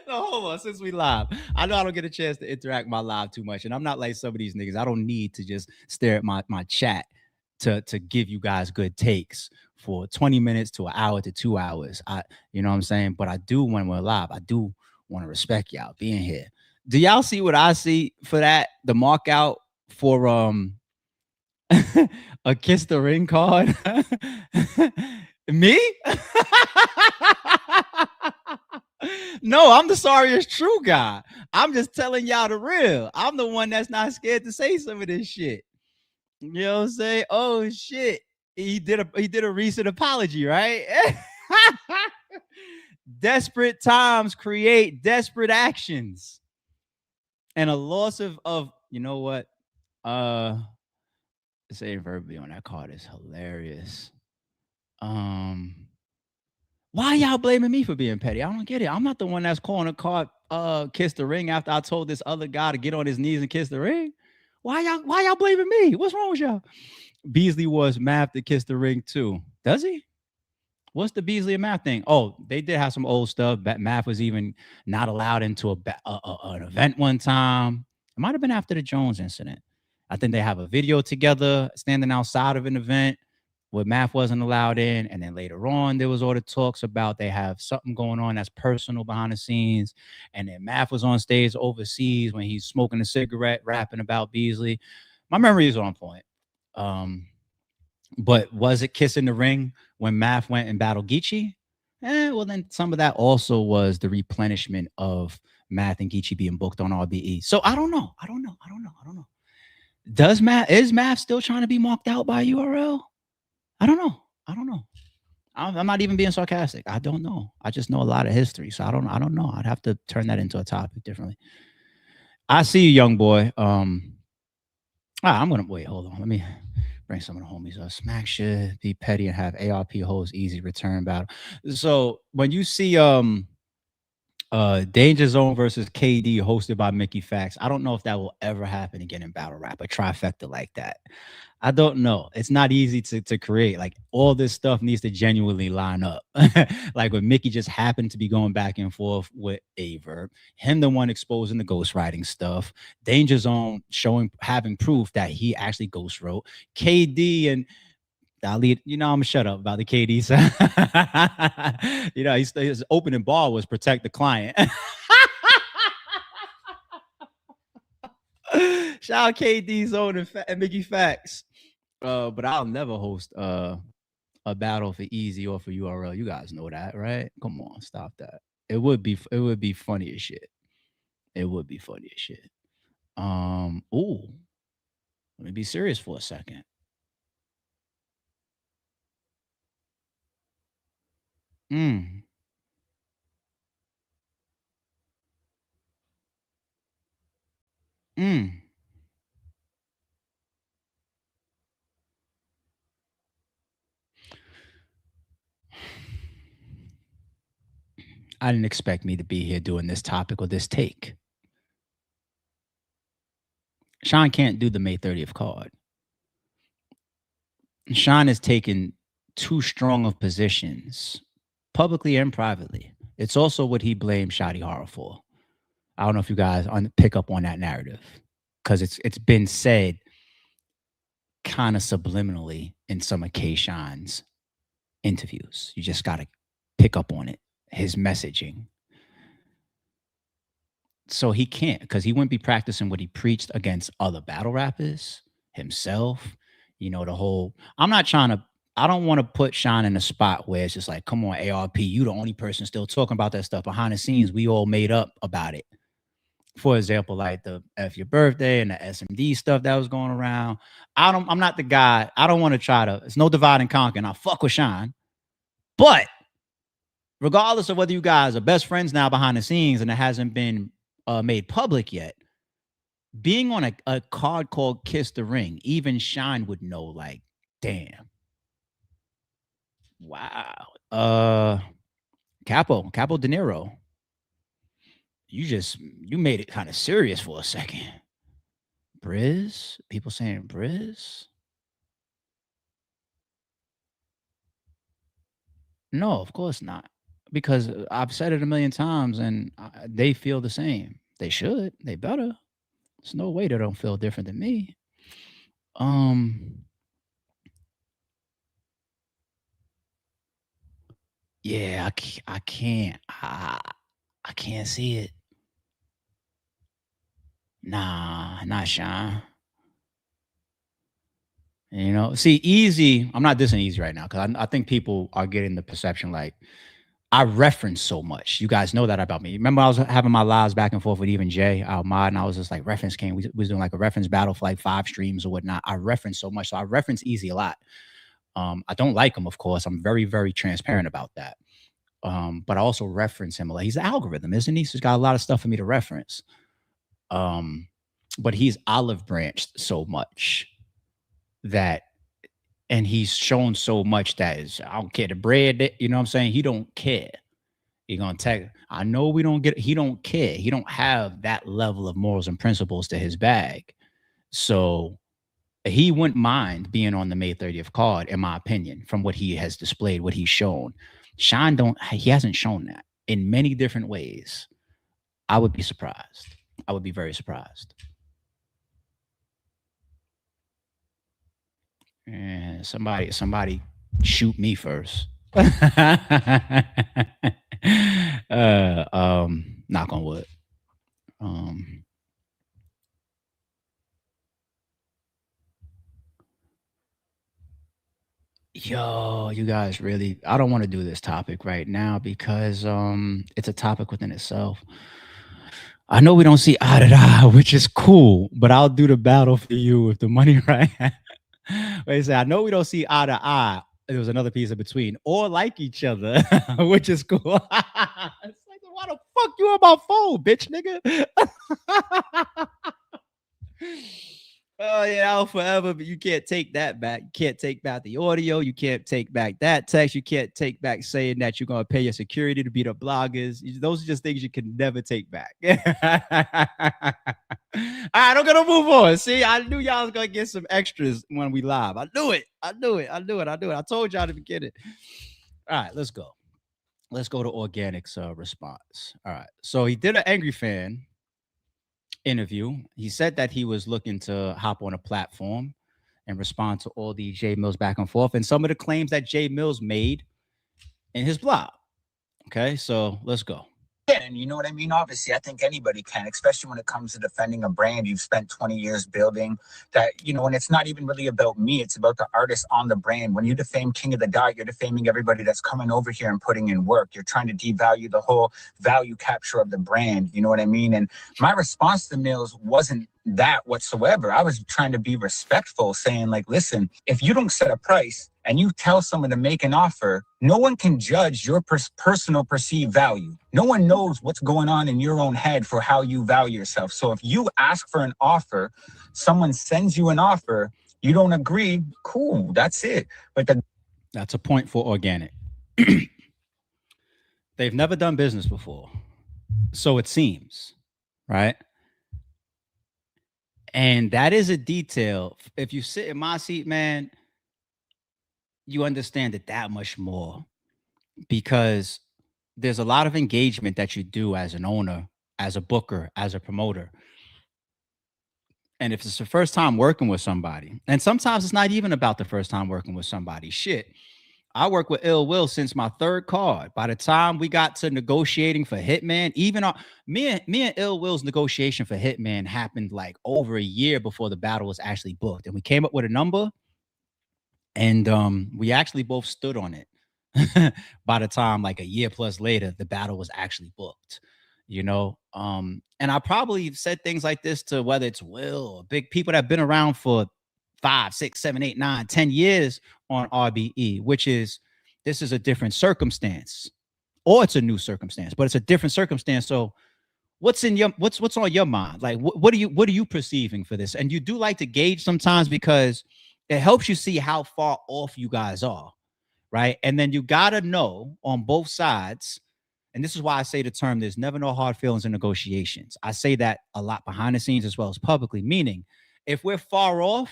hold on. Since we live, I know I don't get a chance to interact with my live too much. And I'm not like some of these niggas. I don't need to just stare at my chat to give you guys good takes for 20 minutes to an hour to 2 hours. You know what I'm saying? But I do, when we're live, I do want to respect y'all being here. Do y'all see what I see for that? The mark out for a Kiss the Ring card? Me? No, I'm the sorriest true guy. I'm just telling y'all the real. I'm the one that's not scared to say some of this shit. You know what I'm saying? Oh shit. He did a recent apology, right? Desperate times create desperate actions. And a loss of You know what? Saying verbally on that card is hilarious. Um, why y'all blaming me for being petty? I don't get it. I'm not the one that's calling a card kiss the ring after I told this other guy to get on his knees and kiss the ring. Why y'all blaming me? What's wrong with y'all? Beasley was math to kiss the ring too. Does he? What's the Beasley and math thing? Oh, they did have some old stuff. Math was even not allowed into an event one time. It might have been after the Jones incident. I think they have a video together standing outside of an event where math wasn't allowed in. And then later on, there was all the talks about they have something going on that's personal behind the scenes. And then math was on stage overseas when he's smoking a cigarette, rapping about Beasley. My memory is on point. But was it kissing the ring when math went and battled Geechee? Well, then some of that also was the replenishment of math and Geechee being booked on RBE. So I don't know. Is math still trying to be marked out by URL? I don't know. I'm not even being sarcastic. I don't know. I just know a lot of history. So I don't know. I'd have to turn that into a topic differently. I see you, young boy. I'm gonna wait. Hold on. Let me bring some of the homies up. Smack should be petty and have ARP host easy return battle. So when you see Danger Zone versus KD hosted by Mickey Fax, I don't know if that will ever happen again in battle rap, a trifecta like that. I don't know. It's not easy to create. Like all this stuff needs to genuinely line up. Like when Mickey just happened to be going back and forth with Averb, him the one exposing the ghostwriting stuff, Danger Zone having proof that he actually ghost wrote, KD and Ali, I'm gonna shut up about the KD side. His opening ball was protect the client. Shout out KD Zone and Mickey Fax. But I'll never host a battle for Easy or for URL. You guys know that, right? Come on, stop that. It would be funny as shit. Ooh. Let me be serious for a second. I didn't expect me to be here doing this topic or this take. Sean can't do the May 30th card. Sean has taken too strong of positions, publicly and privately. It's also what he blamed Shotty Horror for. I don't know if you guys pick up on that narrative, because it's been said kind of subliminally in some of K-Sean's interviews. You just got to pick up on it, his messaging. So he can't, because he wouldn't be practicing what he preached against other battle rappers, himself. The whole, I don't want to put Sean in a spot where it's just like, come on, ARP, you the only person still talking about that stuff. Behind the scenes, we all made up about it. For example, like the F Your Birthday and the SMD stuff that was going around. I'm not the guy. I don't want to try to, it's no divide and conquer, and I fuck with Sean. But regardless of whether you guys are best friends now behind the scenes and it hasn't been made public yet, being on a card called Kiss the Ring, even Shine would know, like, damn. Wow. Capo De Niro. You made it kind of serious for a second. Briz? People saying Briz? No, of course not. Because I've said it a million times and they feel the same. They should. They better. There's no way they don't feel different than me. Yeah, I can't. I can't see it. Nah, not Sean. See, Easy, I'm not dissing Easy right now, because I think people are getting the perception like I reference so much. You guys know that about me. Remember, I was having my lives back and forth with even Jay, our mod, and I was just like, reference King. We was doing like a reference battle for like 5 streams or whatnot. I reference so much. So I reference Easy a lot. I don't like him, of course. I'm very, very transparent about that. But I also reference him a lot. He's the algorithm, isn't he? So he's got a lot of stuff for me to reference. but he's olive branched so much that, and he's shown so much that is, I don't care the bread, you know what I'm saying? He don't care. He gonna tag. I know we don't get, he don't care. He don't have that level of morals and principles to his bag. So he wouldn't mind being on the May 30th card, in my opinion, from what he has displayed, what he's shown. Sean he hasn't shown that in many different ways. I would be surprised. I would be very surprised. And somebody shoot me first. Knock on wood. Yo, you guys really, I don't want to do this topic right now because it's a topic within itself. I know we don't see eye to eye, which is cool, but I'll do the battle for you with the money right. Wait a second, I know we don't see eye to eye. There was another piece in between, or like each other, which is cool. It's like, why the fuck you on my phone, bitch, nigga? Oh yeah, I'll forever, but you can't take that back. You can't take back the audio. You can't take back that text. You can't take back saying that you're gonna pay your security to be the bloggers. Those are just things you can never take back. All right, I'm gonna move on. See, I knew y'all was gonna get some extras when we live. I knew it. I told y'all to begin it. All right, let's go. Let's go to Organik's response. All right, so he did an angry fan interview. He said that he was looking to hop on a platform and respond to all the Jae Millz back and forth and some of the claims that Jae Millz made in his blog. Okay, so let's go. And you know what I mean? Obviously, I think anybody can, especially when it comes to defending a brand you've spent 20 years building that, you know, and it's not even really about me. It's about the artist on the brand. When you defame King of the Dot, you're defaming everybody that's coming over here and putting in work. You're trying to devalue the whole value capture of the brand. You know what I mean? And my response to Millz wasn't that whatsoever. I was trying to be respectful, saying like, listen, if you don't set a price and you tell someone to make an offer, no one can judge your personal perceived value. No one knows what's going on in your own head for how you value yourself. So if you ask for an offer, someone sends you an offer, you don't agree, cool, that's it. But that's a point for Organik. They've never done business before, so it seems, right? And that is a detail. If you sit in my seat, man, you understand it that much more, because there's a lot of engagement that you do as an owner, as a booker, as a promoter. And if it's the first time working with somebody, and sometimes it's not even about the first time working with somebody. Shit, I work with Ill Will since my third card. By the time we got to negotiating for Hitman, even me and Ill Will's negotiation for Hitman happened like over a year before the battle was actually booked. And we came up with a number, and we actually both stood on it. By the time, like a year plus later, the battle was actually booked, you know? And I probably said things like this to whether it's Will or big people that have been around for 5, 6, 7, 8, 9, 10 years on RBE, which is, this is a different circumstance, or it's a new circumstance, but it's a different circumstance. So what's on your mind? Like, what are you perceiving for this? And you do like to gauge sometimes, because it helps you see how far off you guys are, right? And then you got to know on both sides. And this is why I say the term, there's never no hard feelings in negotiations. I say that a lot behind the scenes as well as publicly, meaning if we're far off,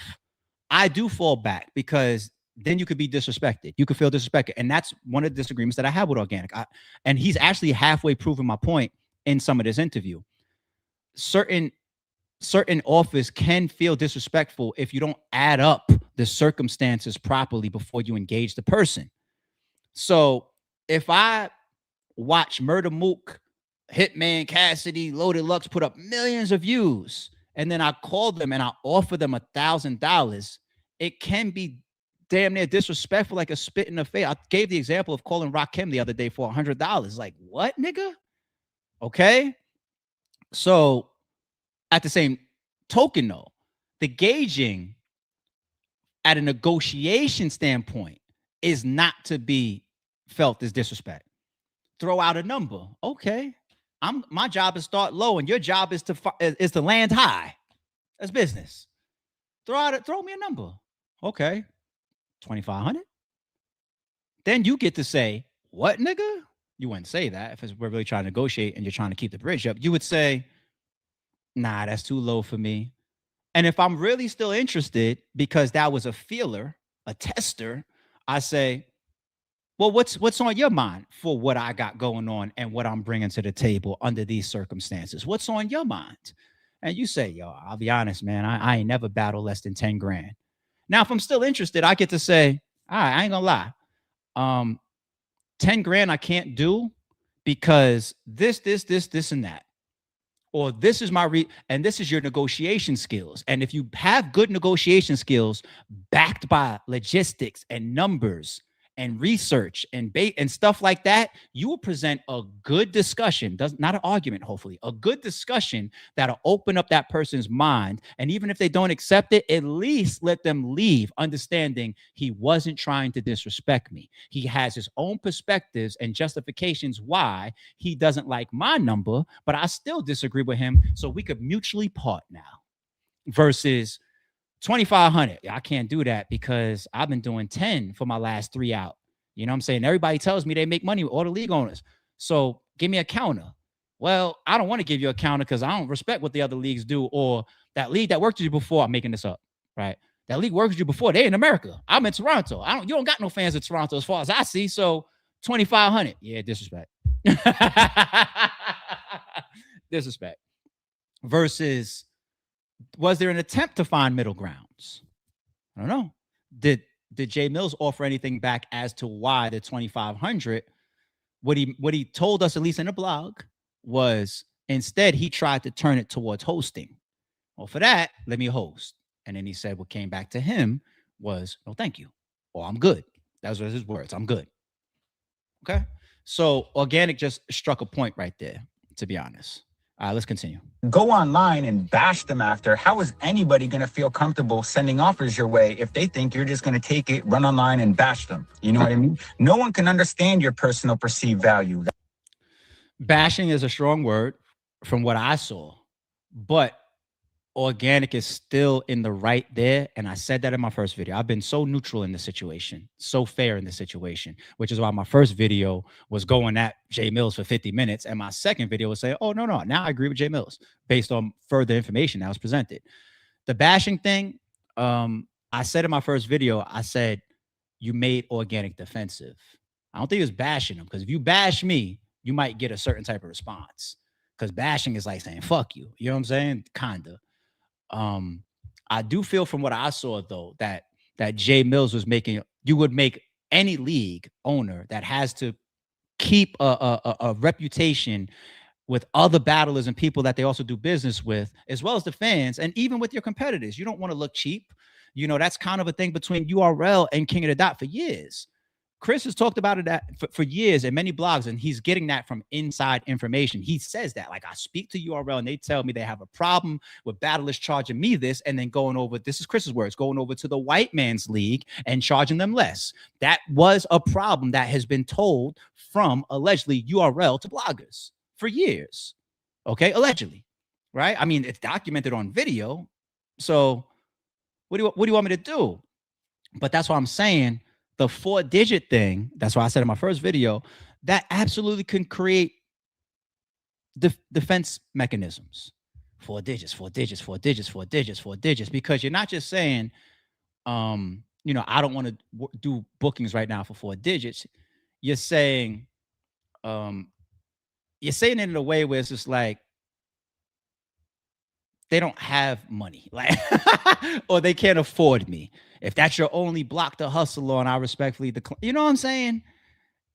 I do fall back, because then you could be disrespected. You could feel disrespected. And that's one of the disagreements that I have with Organik. And he's actually halfway proving my point in some of this interview. Certain offers can feel disrespectful if you don't add up the circumstances properly before you engage the person. So if I watch Murder Mook, Hitman, Cassidy, Loaded Lux put up millions of views, and then I call them and I offer them $1,000, it can be damn near disrespectful, like a spit in the face. I gave the example of calling Rakim the other day for $100. Like, what, nigga? Okay. So at the same token, though, the gauging at a negotiation standpoint is not to be felt as disrespect. Throw out a number. Okay. My job is start low, and your job is to land high. That's business. Throw me a number. Okay, 2,500. Then you get to say, what, nigga? You wouldn't say that if we're really trying to negotiate and you're trying to keep the bridge up. You would say, nah, that's too low for me. And if I'm really still interested, because that was a feeler, a tester, I say, well, what's on your mind for what I got going on and what I'm bringing to the table under these circumstances? What's on your mind? And you say, yo, I'll be honest, man, I ain't never battled less than 10 grand. Now, if I'm still interested, I get to say, all right, I ain't gonna lie. 10 grand I can't do because this, and that. Or this is and this is your negotiation skills. And if you have good negotiation skills backed by logistics and numbers and research and stuff like that, you will present a good discussion, not an argument, hopefully, a good discussion that'll open up that person's mind. And even if they don't accept it, at least let them leave understanding he wasn't trying to disrespect me. He has his own perspectives and justifications why he doesn't like my number, but I still disagree with him, so we could mutually part now. Versus 2,500. I can't do that because I've been doing 10 for my last 3 out. You know what I'm saying? Everybody tells me they make money with all the league owners. So give me a counter. Well, I don't want to give you a counter because I don't respect what the other leagues do, or that league that worked with you before. I'm making this up, right? That league worked with you before. They in America. I'm in Toronto. You don't got no fans in Toronto as far as I see. So 2,500. Yeah, disrespect. Disrespect. Versus, was there an attempt to find middle grounds? I don't know. Did Jae Millz offer anything back as to why the 2,500? What he told us, at least in the blog, was instead he tried to turn it towards hosting. Well, for that, let me host. And then he said what came back to him was, no, thank you. Or I'm good. Those were his words. I'm good. Okay. So Organik just struck a point right there, to be honest. All right, let's continue. Go online and bash them after. How is anybody going to feel comfortable sending offers your way if they think you're just going to take it, run online and bash them? You know what I mean? No one can understand your personal perceived value. Bashing is a strong word from what I saw, but Organik is still in the right there. And I said that in my first video. I've been so neutral in the situation, so fair in the situation, which is why my first video was going at Jae Millz for 50 minutes. And my second video was saying, oh, no, now I agree with Jae Millz based on further information that was presented. The bashing thing, I said in my first video, I said, you made Organik defensive. I don't think it was bashing him, because if you bash me, you might get a certain type of response, because bashing is like saying, fuck you. You know what I'm saying? Kinda. I do feel from what I saw, though, that Jae Millz was making, you would make any league owner that has to keep a reputation with other battlers and people that they also do business with, as well as the fans, and even with your competitors. You don't want to look cheap. You know, that's kind of a thing between URL and King of the Dot for years. Chris has talked about it for years in many blogs, and he's getting that from inside information. He says that, like, I speak to URL and they tell me they have a problem with battlers charging me this and then going over, this is Chris's words, going over to the white man's league and charging them less. That was a problem that has been told from allegedly URL to bloggers for years. Okay, allegedly, right? I mean, it's documented on video. So what do you want me to do? But that's what I'm saying. The 4-digit thing, that's why I said in my first video, that absolutely can create defense mechanisms. 4 digits, because you're not just saying, you know, I don't want to do bookings right now for 4 digits. You're saying it in a way where it's just like, they don't have money, like, or they can't afford me. If that's your only block to hustle on, I respectfully decline. You know what I'm saying?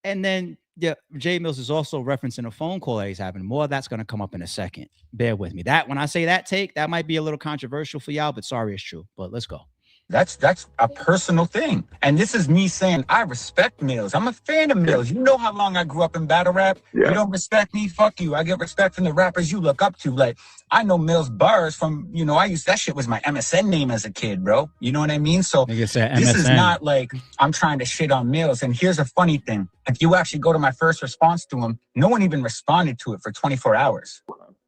And then Jae Millz is also referencing a phone call that he's having. More of that's going to come up in a second. Bear with me. That when I say that take, that might be a little controversial for y'all, but sorry, it's true. But let's go. That's a personal thing. And this is me saying, I respect Millz. I'm a fan of Millz. You know how long I grew up in battle rap? Yeah. You don't respect me? Fuck you. I get respect from the rappers you look up to. Like, I know Millz bars from, you know, that shit was my MSN name as a kid, bro. You know what I mean? So this is not like I'm trying to shit on Millz. And here's a funny thing. If you actually go to my first response to him, no one even responded to it for 24 hours.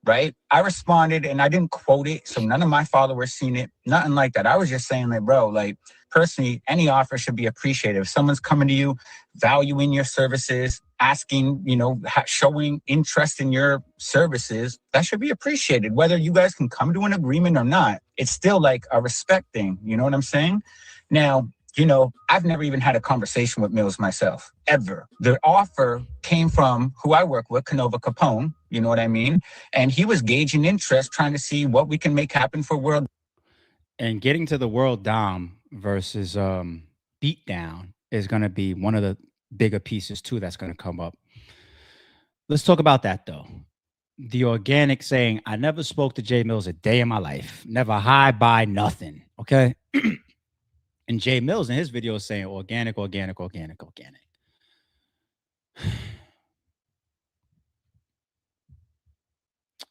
right? I responded and I didn't quote it, so none of my followers seen it, nothing like that. I was just saying, like, bro, like, personally, any offer should be appreciated. If someone's coming to you, valuing your services, asking, you know, showing interest in your services, that should be appreciated. Whether you guys can come to an agreement or not, it's still like a respect thing. You know what I'm saying? Now, you know, I've never even had a conversation with Millz myself, ever. The offer came from who I work with, Canova Capone, you know what I mean? And he was gauging interest, trying to see what we can make happen for World. And getting to the world dom versus beatdown is going to be one of the bigger pieces too that's going to come up. Let's talk about that though. The Organik saying, I never spoke to Jae Millz a day in my life. Never hi, bye, nothing. Okay. And Jae Millz in his video is saying organic, organic, organic, organic.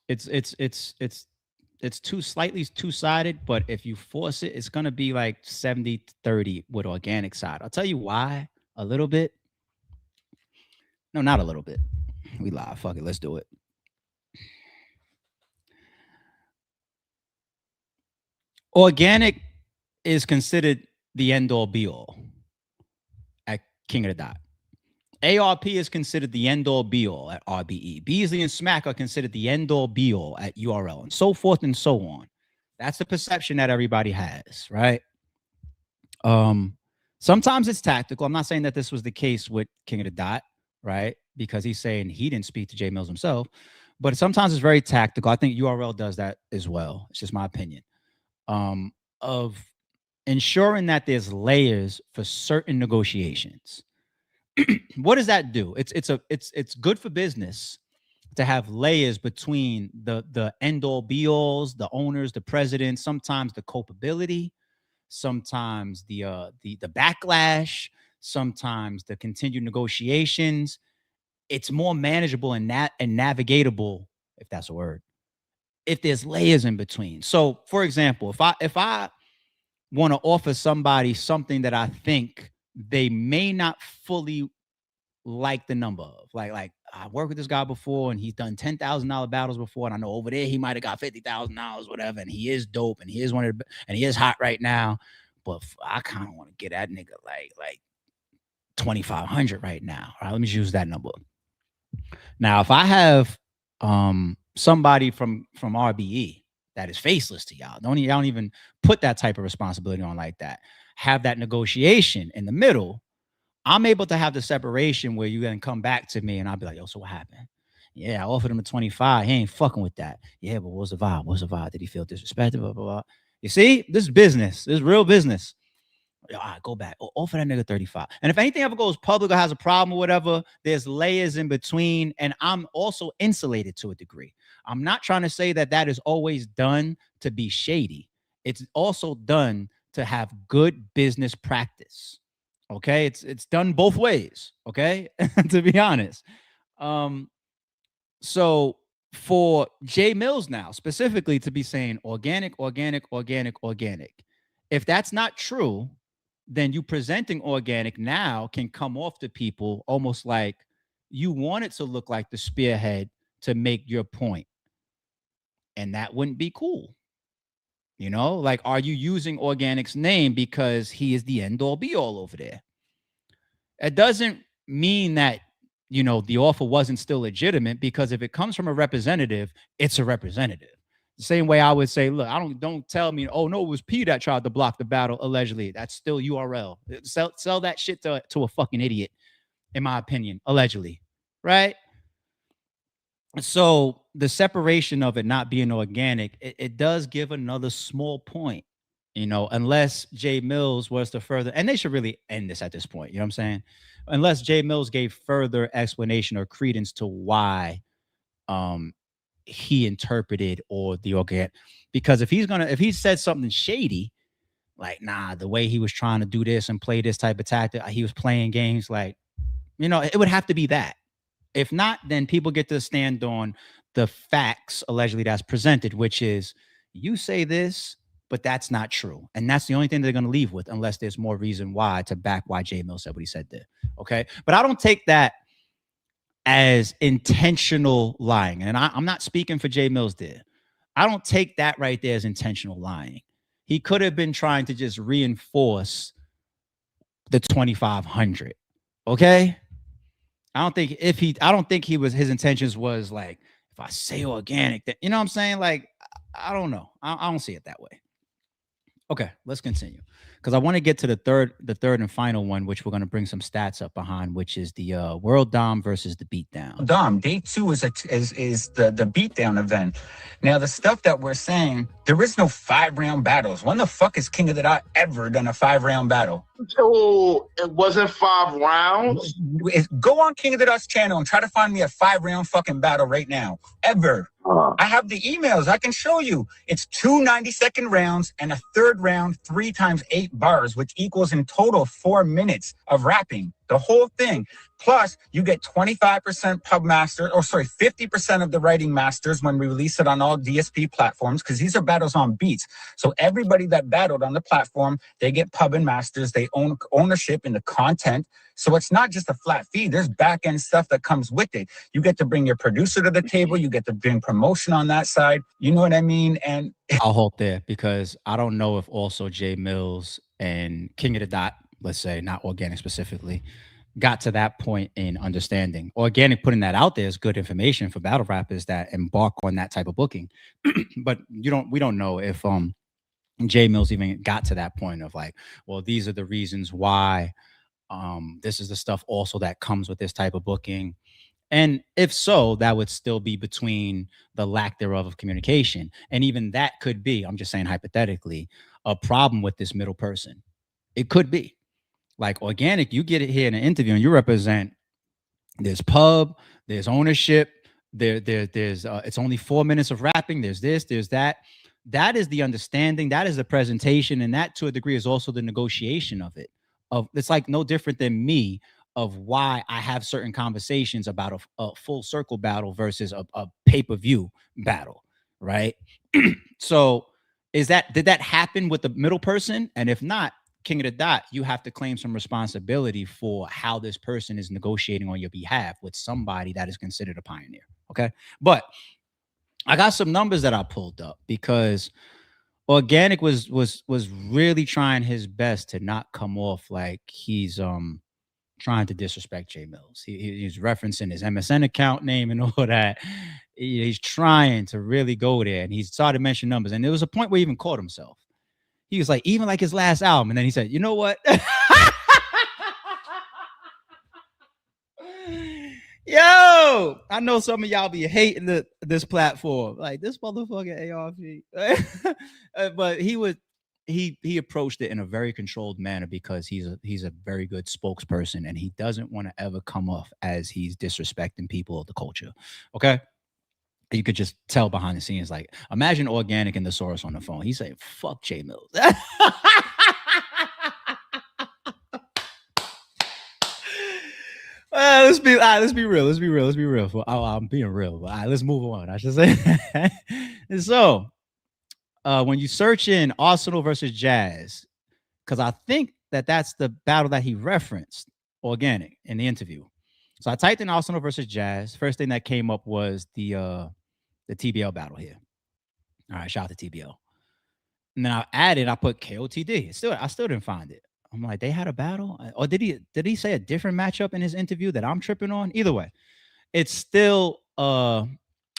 It's slightly two-sided, but if you force it, it's gonna be like 70-30 with organic side. I'll tell you why a little bit. No, not a little bit. We live. Fuck it. Let's do it. Organic is considered the end-all be-all at King of the Dot. ARP is considered the end-all be-all at RBE. Beasley and Smack are considered the end-all be-all at URL, and so forth and so on. That's the perception that everybody has, right? Sometimes it's tactical. I'm not saying that this was the case with King of the Dot, right? Because he's saying he didn't speak to Jae Millz himself, but sometimes it's very tactical. I think URL does that as well. It's just my opinion. Of ensuring that there's layers for certain negotiations. What does that do? It's good for business to have layers between the end all be alls, the owners, the president, sometimes the culpability, sometimes the backlash, sometimes the continued negotiations. It's more manageable and navigatable, if that's a word, if there's layers in between. So, for example, if I want to offer somebody something that I think they may not fully like the number of, like I worked with this guy before and he's done $10,000 battles before, and I know over there he might have got $50,000, whatever, and he is dope and he is and he is hot right now, but I kind of want to get that nigga like 2,500 right now. All right, let me use that number. Now, if I have somebody from RBE that is faceless to y'all, y'all don't even put that type of responsibility on like that, have that negotiation in the middle, I'm able to have the separation where you then come back to me and I'll be like, yo, so what happened? Yeah, I offered him a 25. He ain't fucking with that. Yeah, but what's the vibe? What's the vibe? Did he feel disrespected? Blah, blah, blah. You see, this is business. This is real business. All right, go back. Offer that nigga 35. And if anything ever goes public or has a problem or whatever, there's layers in between. And I'm also insulated to a degree. I'm not trying to say that that is always done to be shady. It's also done to have good business practice. Okay, it's done both ways. Okay, to be honest. So for Jae Millz now specifically to be saying organic, organic, organic, organic, if that's not true, then you presenting organic now can come off to people almost like you want it to look like the spearhead to make your point. And that wouldn't be cool. You know, like, are you using Organic's name because he is the end all be all over there? It doesn't mean that, you know, the offer wasn't still legitimate, because if it comes from a representative, it's a representative. The same way I would say, look, don't tell me, oh no, it was P that tried to block the battle allegedly. That's still URL. Sell that shit to a fucking idiot, in my opinion, allegedly, right? So the separation of it not being organic, it does give another small point, you know, unless Jae Millz was to further, and they should really end this at this point, you know what I'm saying? Unless Jae Millz gave further explanation or credence to why he interpreted or the organic, because if he said something shady, like, nah, the way he was trying to do this and play this type of tactic, he was playing games, like, you know, it would have to be that. If not, then people get to stand on the facts allegedly that's presented, which is you say this, but that's not true. And that's the only thing they're going to leave with, unless there's more reason why to back why Jae Millz said what he said there. Okay. But I don't take that as intentional lying. And I'm not speaking for Jae Millz there. I don't take that right there as intentional lying. He could have been trying to just reinforce the 2,500. Okay. I don't think his intentions was like, if I say organic, that, you know what I'm saying? Like, I don't know. I don't see it that way. Okay, let's continue, because I want to get to the third and final one, which we're going to bring some stats up behind, which is the World Dom versus the Beatdown. Dom, day 2 is the beatdown event. Now, the stuff that we're saying, there is no 5-round battles. When the fuck has King of the Dot ever done a 5-round battle? So it wasn't 5 rounds? Go on King of the Dot's channel and try to find me a 5-round fucking battle right now. Ever. I have the emails. I can show you. It's 2 90-second rounds and a third round 3 times 8 bars, which equals in total 4 minutes of rapping. The whole thing. Plus, you get 25% pub master, 50% of the writing masters when we release it on all DSP platforms, because these are battles on beats. So everybody that battled on the platform, they get pub and masters. They own ownership in the content. So it's not just a flat fee. There's back end stuff that comes with it. You get to bring your producer to the table. You get to bring promotion on that side. You know what I mean? And I'll hold there, because I don't know if also Jae Millz and King of the Dot, let's say, not Organik specifically, got to that point in understanding. Organik putting that out there is good information for battle rappers that embark on that type of booking. But we don't know if Jae Millz even got to that point of like, well, these are the reasons why. This is the stuff also that comes with this type of booking. And if so, that would still be between the lack thereof of communication. And even that could be, I'm just saying hypothetically, a problem with this middle person. It could be. Like Organik, you get it here in an interview and you represent, there's pub, there's ownership, there's it's only 4 minutes of rapping, there's this, there's that. That is the understanding, that is the presentation, and that to a degree is also the negotiation of it. It's like no different than me of why I have certain conversations about a full circle battle versus a pay-per-view battle, right? So did that happen with the middle person? And if not, King of the Dot, you have to claim some responsibility for how this person is negotiating on your behalf with somebody that is considered a pioneer. Okay. But I got some numbers that I pulled up, because Organik was really trying his best to not come off like he's trying to disrespect Jae Millz. He's referencing his MSN account name and all that. He's trying to really go there, and he started mentioning numbers. And there was a point where he even caught himself. He was like, even like his last album, and then he said, "You know what? Yo, I know some of y'all be hating this platform, like this motherfucking ARP." But he approached it in a very controlled manner, because he's a very good spokesperson, and he doesn't want to ever come off as he's disrespecting people of the culture. Okay. You could just tell behind the scenes, like, imagine Organik and the Source on the phone. He's saying, "Fuck Jae Millz." Let's be real. I'm being real. But let's move on, I should say. And so, when you search in Arsenal versus Jazz, because I think that's the battle that he referenced, Organik, in the interview. So I typed in Arsenal versus Jazz. First thing that came up was the TBL battle here. All right, shout out to TBL. And then I put KOTD. I still didn't find it. I'm like, they had a battle? Or did he say a different matchup in his interview that I'm tripping on? Either way, it's still a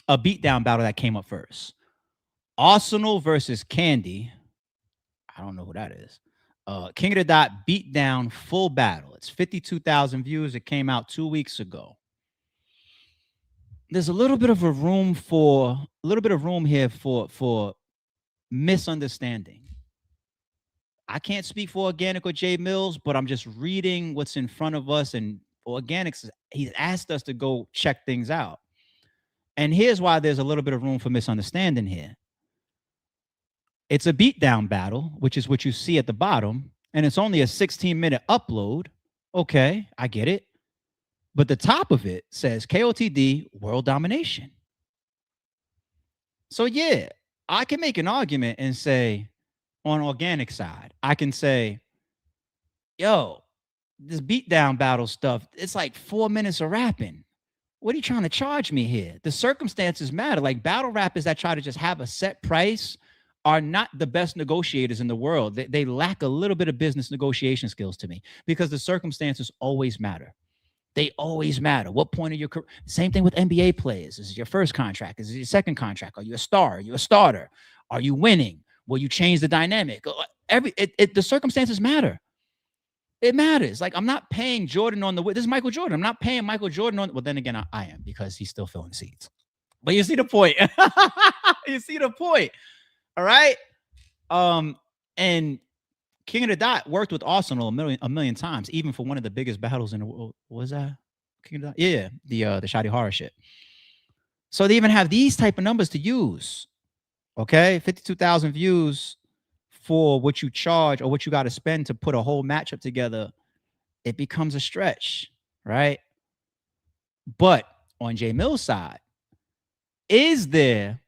beatdown battle that came up first. Arsenal versus Candy. I don't know who that is. King of the Dot beatdown full battle. It's 52,000 views. It came out 2 weeks ago. There's a little bit of room here for misunderstanding. I can't speak for Organik or Jae Millz, but I'm just reading what's in front of us, and Organik, he's asked us to go check things out. And here's why there's a little bit of room for misunderstanding here. It's a beatdown battle, which is what you see at the bottom, and it's only a 16-minute upload. Okay, I get it. But the top of it says KOTD World Domination. So yeah, I can make an argument and say, on Organik side, I can say, yo, this beatdown battle stuff, it's like 4 minutes of rapping. what are you trying to charge me here? The circumstances matter. Like battle rappers that try to just have a set price are not the best negotiators in the world. They lack a little bit of business negotiation skills to me because the circumstances always matter. They always matter. What point of your career? Same thing with NBA players. Is it your first contract? Is it your second contract? Are you a star? Are you a starter? Are you winning? Will you change the dynamic? The circumstances matter. It matters. Like I'm not paying Jordan on the. This is Michael Jordan. I'm not paying Michael Jordan on. Well, then again, I am because he's still filling seats. But you see the point. You see the point. All right. And King of the Dot worked with Arsenal a million times, even for one of the biggest battles in the world. What was that? King of the Dot? Yeah, the Shadi Horror shit. So they even have these type of numbers to use. Okay, 52,000 views for what you charge or what you got to spend to put a whole matchup together. It becomes a stretch, right? But on Jae Millz' side, is there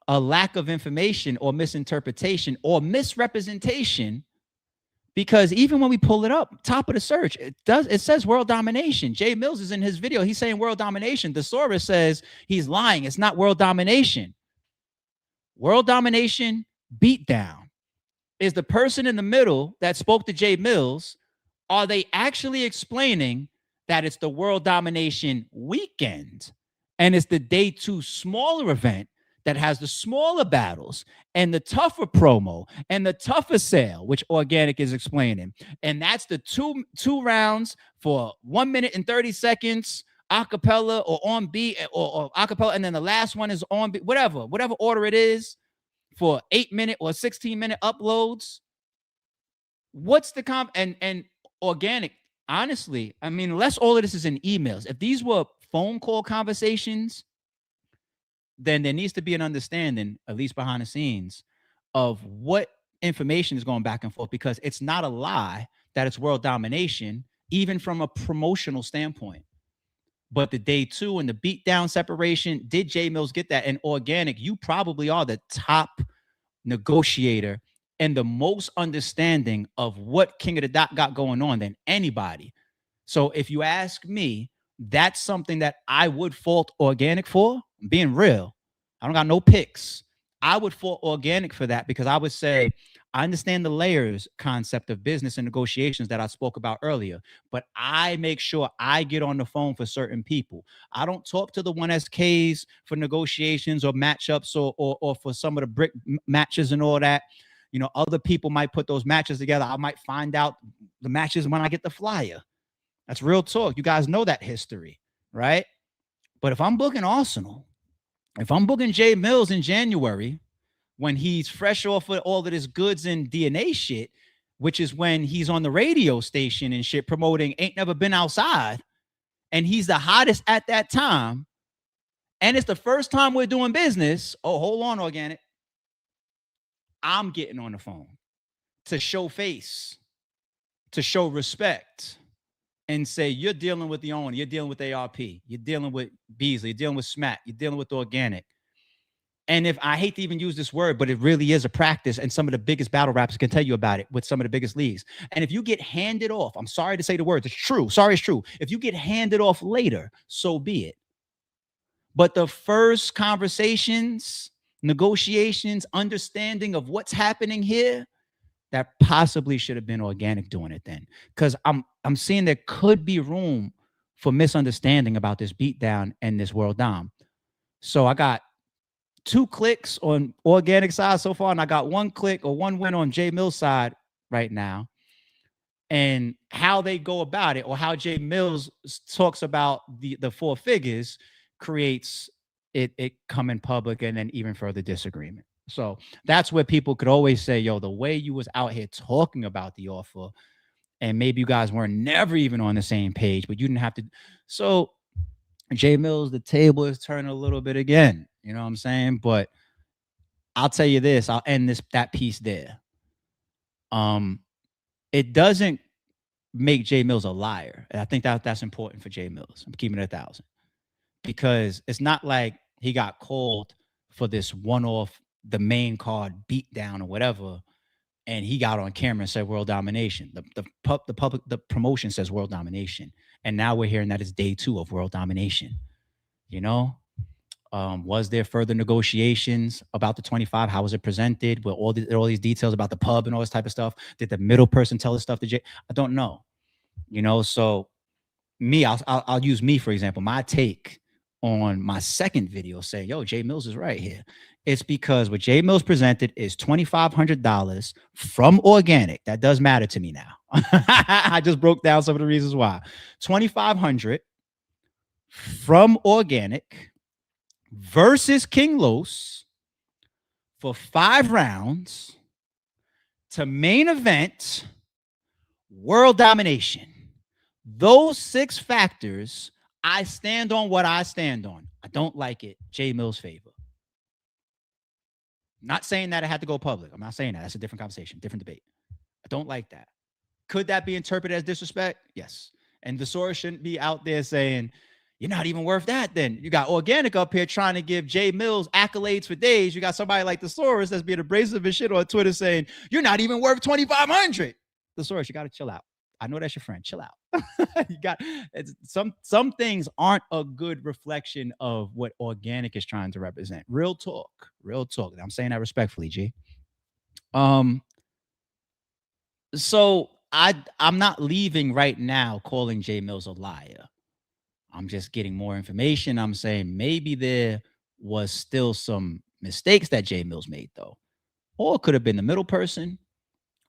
a lack of information or misinterpretation or misrepresentation? Because even when we pull it up, top of the search, it says world domination. Jae Millz is in his video. He's saying world domination. The source says he's lying. It's not world domination. World domination beatdown is the person in the middle that spoke to Jae Millz. Are they actually explaining that it's the world domination weekend and it's the day 2 smaller event that has the smaller battles and the tougher promo and the tougher sale, which Organik is explaining. And that's the two rounds for 1 minute and 30 seconds, acapella or on beat or acapella. And then the last one is on beat, whatever order it is for 8-minute or 16-minute uploads. What's the and Organik? Honestly, I mean, unless all of this is in emails, if these were phone call conversations, then there needs to be an understanding, at least behind the scenes, of what information is going back and forth, because it's not a lie that it's world domination, even from a promotional standpoint. But the day 2 and the beatdown separation, did Jae Millz get that? And Organik, you probably are the top negotiator and the most understanding of what King of the Dot got going on than anybody. So if you ask me, that's something that I would fault Organik for. I'm being real. I don't got no picks. I would fault Organik for that, because I would say, I understand the layers concept of business and negotiations that I spoke about earlier, but I make sure I get on the phone for certain people. I don't talk to the 1SKs for negotiations or matchups or for some of the brick matches and all that. You know, other people might put those matches together. I might find out the matches when I get the flyer. That's real talk. You guys know that history, right? But if I'm booking Arsenal, if I'm booking Jae Millz in January, when he's fresh off of all of this goods and DNA shit, which is when he's on the radio station and shit promoting Ain't Never Been Outside, and he's the hottest at that time, and it's the first time we're doing business. Oh, hold on, Organik. I'm getting on the phone to show face, to show respect, and say, you're dealing with the owner, you're dealing with ARP, you're dealing with Beasley, you're dealing with Smack, you're dealing with Organik. And if I hate to even use this word, but it really is a practice, and some of the biggest battle rappers can tell you about it with some of the biggest leagues. And if you get handed off, I'm sorry to say the words, it's true. Sorry, it's true. If you get handed off later, so be it. But the first conversations, negotiations, understanding of what's happening here, that possibly should have been Organik doing it then. Because I'm seeing there could be room for misunderstanding about this beatdown and this world dom. So I got 2 clicks on Organik side so far, and I got 1 click or 1 win on Jae Millz side right now. And how they go about it, or how Jae Millz talks about the 4 figures, creates it come in public and then even further disagreement. So that's where people could always say, yo, the way you was out here talking about the offer, and maybe you guys weren't never even on the same page, but you didn't have to. So Jae Millz, the table is turning a little bit again. You know what I'm saying? But I'll tell you this, I'll end that piece there. It doesn't make Jae Millz a liar. And I think that's important for Jae Millz. I'm keeping it 1,000. Because it's not like he got called for this one-off, the main card beatdown or whatever, and he got on camera and said world domination. The promotion says world domination. And now we're hearing that it's day 2 of world domination. You know, was there further negotiations about the 25? How was it presented? With all these details about the pub and all this type of stuff? Did the middle person tell this stuff to Jay? I don't know. You know, so me, I'll use me for example. My take on my second video saying, "Yo, Jae Millz is right here." It's because what Jae Millz presented is $2,500 from Organik. That does matter to me now. I just broke down some of the reasons why. $2,500 from Organik versus King Los for 5 rounds to main event world domination. Those 6 factors, I stand on what I stand on. I don't like it. Jae Millz' favor. Not saying that it had to go public. I'm not saying that. That's a different conversation, different debate. I don't like that. Could that be interpreted as disrespect? Yes. And the source shouldn't be out there saying, you're not even worth that then. You got Organik up here trying to give Jae Millz accolades for days. You got somebody like the Source that's being abrasive and shit on Twitter saying, you're not even worth $2,500. The Source, you got to chill out. I know that's your friend. Chill out. You got some things aren't a good reflection of what Organik is trying to represent. Real talk. Real talk. I'm saying that respectfully, G. So I'm not leaving right now calling Jae Millz a liar. I'm just getting more information. I'm saying maybe there was still some mistakes that Jae Millz made, though. Or it could have been the middle person.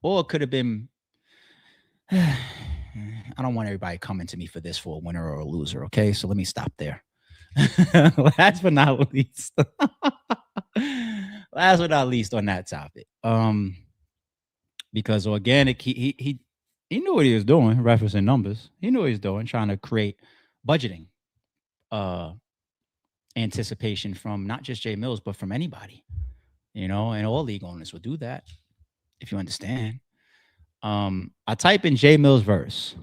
Or it could have been... I don't want everybody coming to me for this for a winner or a loser, okay? So let me stop there. Last but not least. Last but not least on that topic. Because Organik, he knew what he was doing, referencing numbers. He knew what he was doing, trying to create budgeting anticipation from not just Jae Millz, but from anybody. You know, and all league owners will do that, if you understand. I type in Jae Millz verse,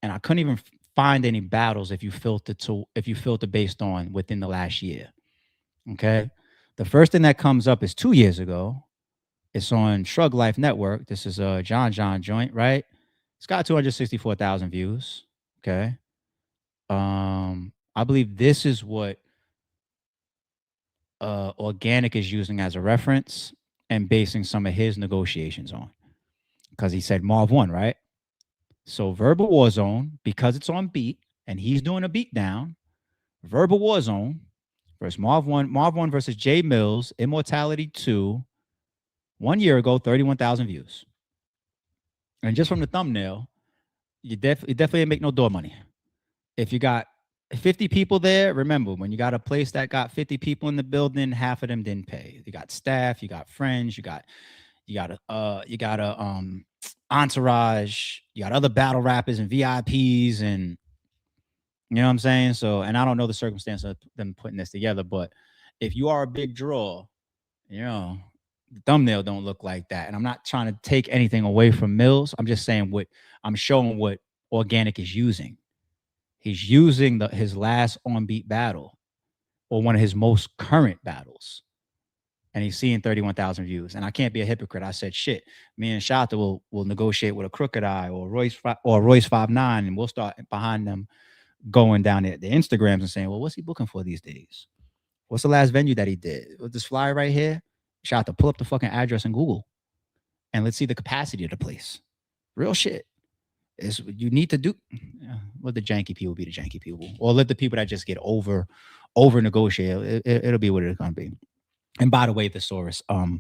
and I couldn't even find any battles if you filter based on within the last year. Okay, the first thing that comes up is 2 years ago. It's on Shrug Life Network. This is a John joint, right? It's got 264,000 views. Okay, I believe this is what Organik is using as a reference and basing some of his negotiations on, because he said Marv 1, right? So Verbal Warzone, because it's on beat and he's doing a beat down, Verbal Warzone versus Marv 1 versus Jae Millz, Immortality 2, 1 year ago, 31,000 views. And just from the thumbnail, you definitely ain't make no door money. If you got 50 people there, remember, when you got a place that got 50 people in the building, half of them didn't pay. You got staff, you got friends, you got a entourage, you got other battle rappers and VIPs, and you know what I'm saying? So, and I don't know the circumstance of them putting this together, but if you are a big draw, you know, the thumbnail don't look like that. And I'm not trying to take anything away from Millz. I'm just saying I'm showing what Organik is using. He's using his last on-beat battle, or one of his most current battles, and he's seeing 31,000 views. And I can't be a hypocrite. I said, shit, me and Shata will negotiate with a Crooked Eye or Royce 5'9", and we'll start behind them going down the Instagrams and saying, well, what's he booking for these days? What's the last venue that he did? With this flyer right here, Shata, pull up the fucking address in Google and let's see the capacity of the place. Real shit. You need to do, let the janky people be the janky people, or let the people that just get over negotiate. It'll be what it's gonna be. And by the way, the Source, I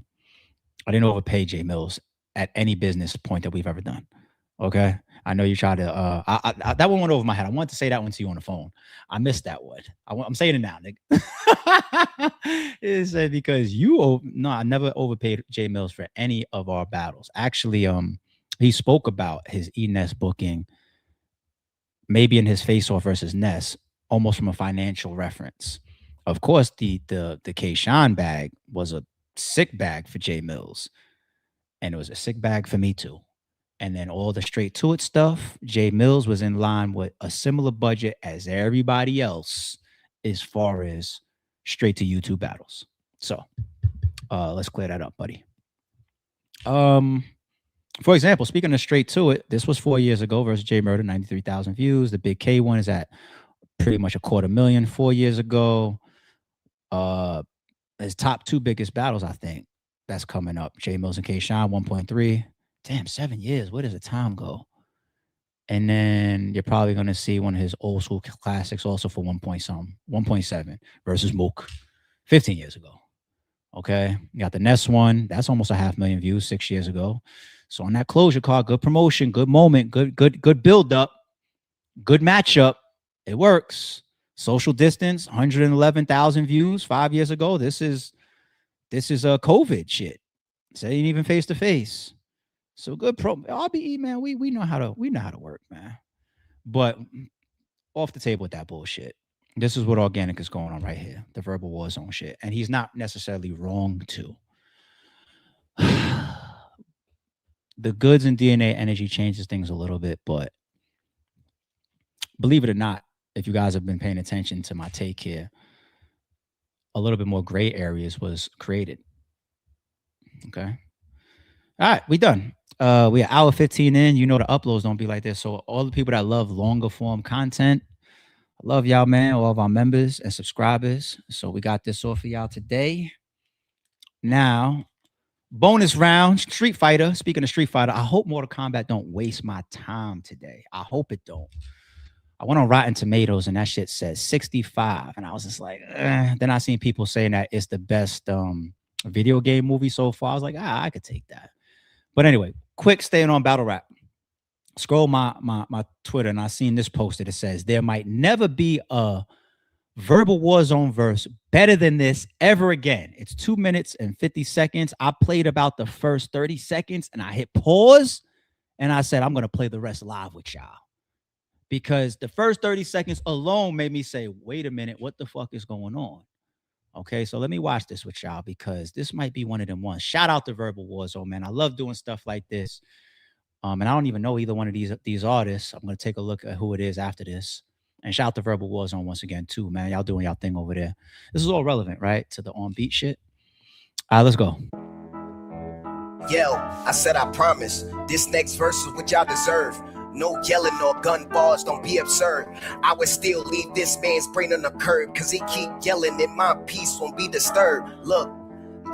didn't overpay Jae Millz at any business point that we've ever done. Okay, I know you tried to. That one went over my head. I wanted to say that one to you on the phone. I missed that one. I'm saying it now, nigga. It's because I never overpaid Jae Millz for any of our battles. Actually, he spoke about his E-Ness booking, maybe in his face-off versus Ness, almost from a financial reference. Of course, the K-Shine bag was a sick bag for Jae Millz, and it was a sick bag for me too. And then all the straight to it stuff, Jae Millz was in line with a similar budget as everybody else as far as straight to YouTube battles. So let's clear that up, buddy. For example, speaking of straight to it, this was 4 years ago versus J Murder, 93,000 views. The Big K one is at pretty much $250,000 4 years ago. His top 2 biggest battles, I think, that's coming up. Jae Millz and K-Shine, 1.3. Damn, 7 years. Where does the time go? And then you're probably going to see one of his old school classics also for 1.7 versus Mook 15 years ago. Okay. You got the Ness one. That's almost 500,000 views 6 years ago. So on that closure card, good promotion, good moment, good build up, good matchup. It works. Social distance, 111,000 views 5 years ago. This is a COVID shit. So ain't even face to face. So good RBE, man. We know how to work, man. But off the table with that bullshit. This is what Organik is going on right here. The verbal war zone shit. And he's not necessarily wrong to. The goods and DNA energy changes things a little bit, but believe it or not, if you guys have been paying attention to my take here, a little bit more gray areas was created. Okay. All right, we done. We are hour 15 in. You know the uploads don't be like this. So all the people that love longer form content, I love y'all, man. All of our members and subscribers. So we got this off for y'all today. Now, bonus round, Street Fighter. Speaking of Street Fighter, I hope Mortal Kombat don't waste my time today. I hope it don't. I went on Rotten Tomatoes and that shit says 65. And I was just like, Then I seen people saying that it's the best video game movie so far. I was like, I could take that. But anyway, quick staying on battle rap. Scroll my Twitter and I seen this posted. It says, there might never be a verbal war zone verse better than this ever again. It's 2 minutes and 50 seconds. I played about the first 30 seconds and I hit pause and I said, I'm going to play the rest live with y'all. Because the first 30 seconds alone made me say, wait a minute, what the fuck is going on? Okay, so let me watch this with y'all because this might be one of them ones. Shout out to Verbal Warzone, man. I love doing stuff like this. And I don't even know either one of these artists. I'm going to take a look at who it is after this. And shout out to Verbal Warzone once again, too, man. Y'all doing y'all thing over there. This is all relevant, right, to the on-beat shit. All right, let's go. Yo, I said I promise. This next verse is what y'all deserve. No yelling or gun bars, don't be absurd. I would still leave this man's brain on the curb, cause he keep yelling and my peace won't be disturbed. Look,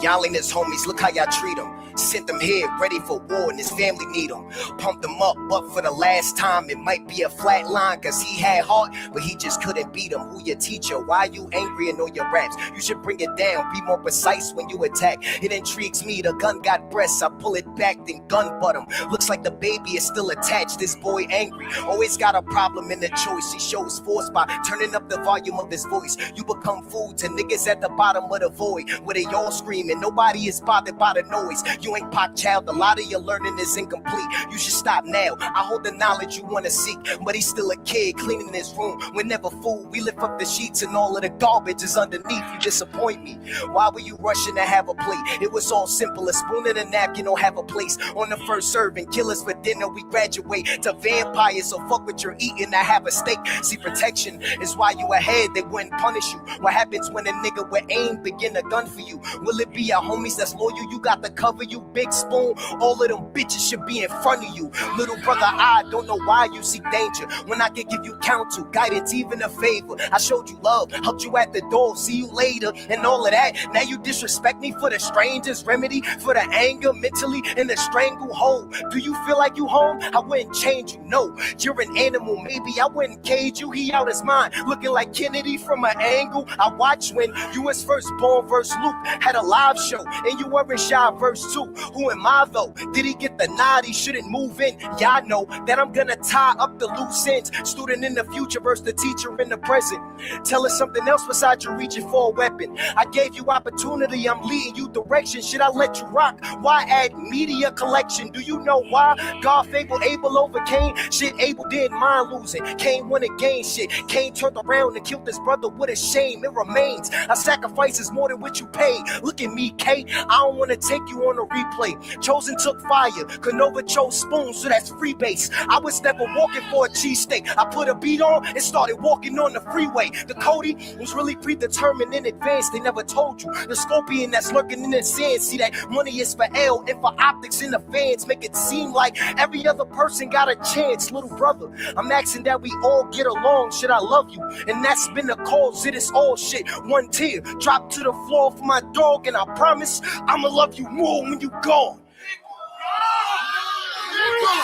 y'all ain't his homies, look how y'all treat him. Sent him here, ready for war, and his family need him. Pumped him up, but for the last time, it might be a flat line, cause he had heart, but he just couldn't beat him. Who your teacher? Why you angry in all your raps? You should bring it down, be more precise when you attack. It intrigues me, the gun got breasts, I pull it back, then gun butt him. Looks like the baby is still attached, this boy angry. Always got a problem in the choice, he shows force by turning up the volume of his voice. You become food to niggas at the bottom of the void, where they all screaming, nobody is bothered by the noise. You ain't pop child, a lot of your learning is incomplete. You should stop now. I hold the knowledge you want to seek, but he's still a kid cleaning his room. We're never fooled. We lift up the sheets and all of the garbage is underneath. You disappoint me. Why were you rushing to have a plate? It was all simple. A spoon and a napkin don't have a place on the first serving. Killers for dinner, we graduate to vampires. So fuck what you're eating, I have a steak. See, protection is why you ahead. They wouldn't punish you. What happens when a nigga with aim begin a gun for you? Will it be your homies that's loyal? You got the cover, you big spoon. All of them bitches should be in front of you. Little brother, I don't know why you seek danger when I can give you counsel, guidance, even a favor. I showed you love, helped you at the door, see you later, and all of that. Now you disrespect me for the strangers, remedy for the anger, mentally in the stranglehold. Do you feel like you home? I wouldn't change you, no. You're an animal, maybe I wouldn't cage you. He out his mind, looking like Kennedy from an angle. I watched when you was first born verse Luke had a live show, and you weren't shy verse 2. Who am I though? Did he get the nod? He shouldn't move in. Y'all know that I'm gonna tie up the loose ends. Student in the future versus the teacher in the present. Tell us something else besides you reaching for a weapon. I gave you opportunity, I'm leading you direction. Should I let you rock? Why add media collection? Do you know why? God favored Abel over Cain. Shit, Abel didn't mind losing. Cain won again. Shit, Cain turned around and killed his brother with a shame. It remains. A sacrifice is more than what you paid. Look at me, Kate. I don't want to take you on a replay. Chosen took fire, Canova chose spoons, so that's free base. I was never walking for a cheesesteak. I put a beat on and started walking on the freeway. The Cody was really predetermined in advance. They never told you. The scorpion that's lurking in the sand. See that money is for L and for optics in the fans. Make it seem like every other person got a chance. Little brother, I'm asking that we all get along. Should I love you? And that's been the cause of this all shit. One tear drop to the floor for my dog, and I promise I'ma love you more when you gone.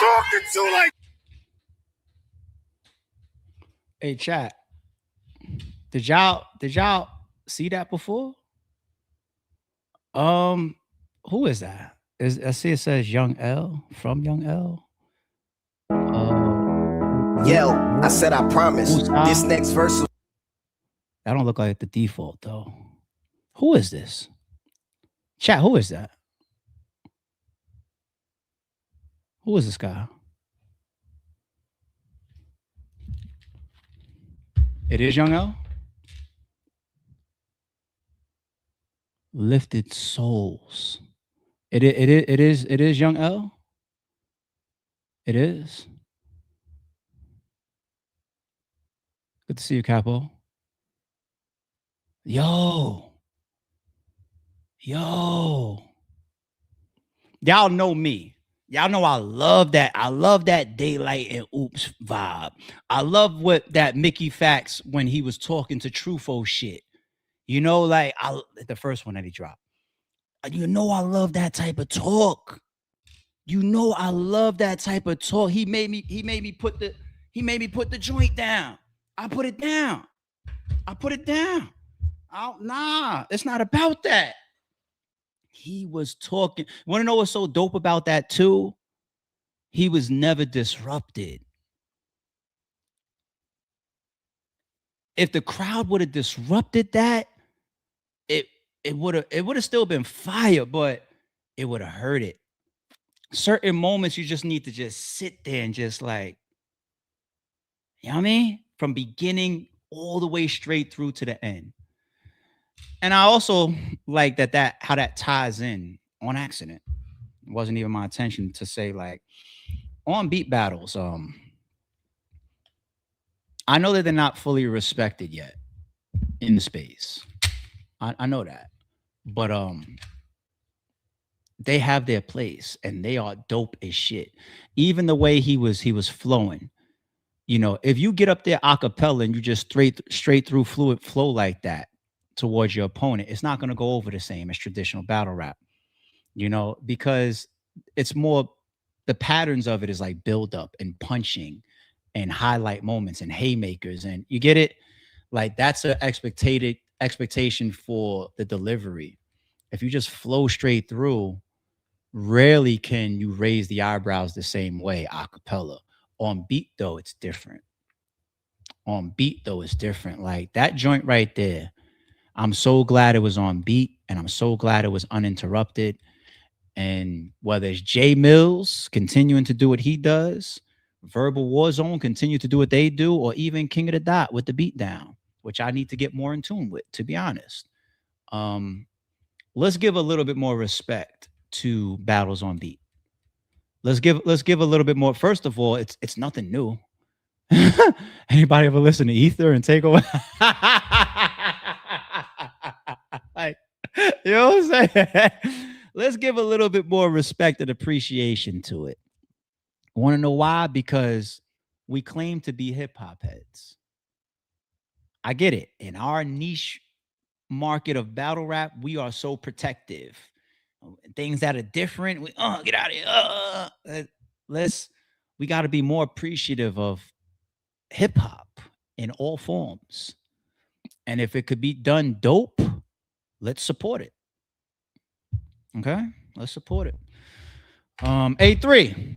Talking to like. Hey, chat. Did y'all see that before? Who is that? I see it says Young L from Young L. Yo, I said I promise. This next verse. That don't look like the default though. Who is this? Chat, who is that? Who is this guy? It is Young L? Lifted Souls. It is Young L? It is. Good to see you, Capo. Yo. Y'all know me. Y'all know I love that. I love that Daylight and Oops vibe. I love what that Mickey Fax when he was talking to Truffaut shit. You know, like the first one that he dropped. You know I love that type of talk. You know I love that type of talk. He made me put the joint down. I put it down. Nah, it's not about that. He was talking. Want to know what's so dope about that too? He was never disrupted. If the crowd would have disrupted that, it would have still been fire, but it would have hurt it. Certain moments you just need to just sit there and just like, you know what I mean? From beginning all the way straight through to the end. And I also like how that ties in on accident. It wasn't even my intention to say like on beat battles. I know that they're not fully respected yet in the space. I know that, but they have their place and they are dope as shit. Even the way he was flowing. You know, if you get up there a cappella and you just straight through fluid flow like that towards your opponent, it's not going to go over the same as traditional battle rap, you know, because it's more, the patterns of it is like build up and punching and highlight moments and haymakers. And you get it? Like that's an expectation for the delivery. If you just flow straight through, rarely can you raise the eyebrows the same way a cappella. On beat though, it's different. Like that joint right there, I'm so glad it was on beat and I'm so glad it was uninterrupted. And whether it's Jae Millz continuing to do what he does, Verbal Warzone continue to do what they do, or even King of the Dot with the beat down, which I need to get more in tune with, to be honest. Let's give a little bit more respect to battles on beat. Let's give a little bit more. First of all, it's nothing new. Anybody ever listen to Ether and Take Over? Like, you know what I'm saying? Let's give a little bit more respect and appreciation to it. Want to know why? Because we claim to be hip hop heads. I get it. In our niche market of battle rap, we are so protective. Things that are different, we get out of here. We got to be more appreciative of hip hop in all forms. And if it could be done dope, let's support it. Okay? Let's support it. A3.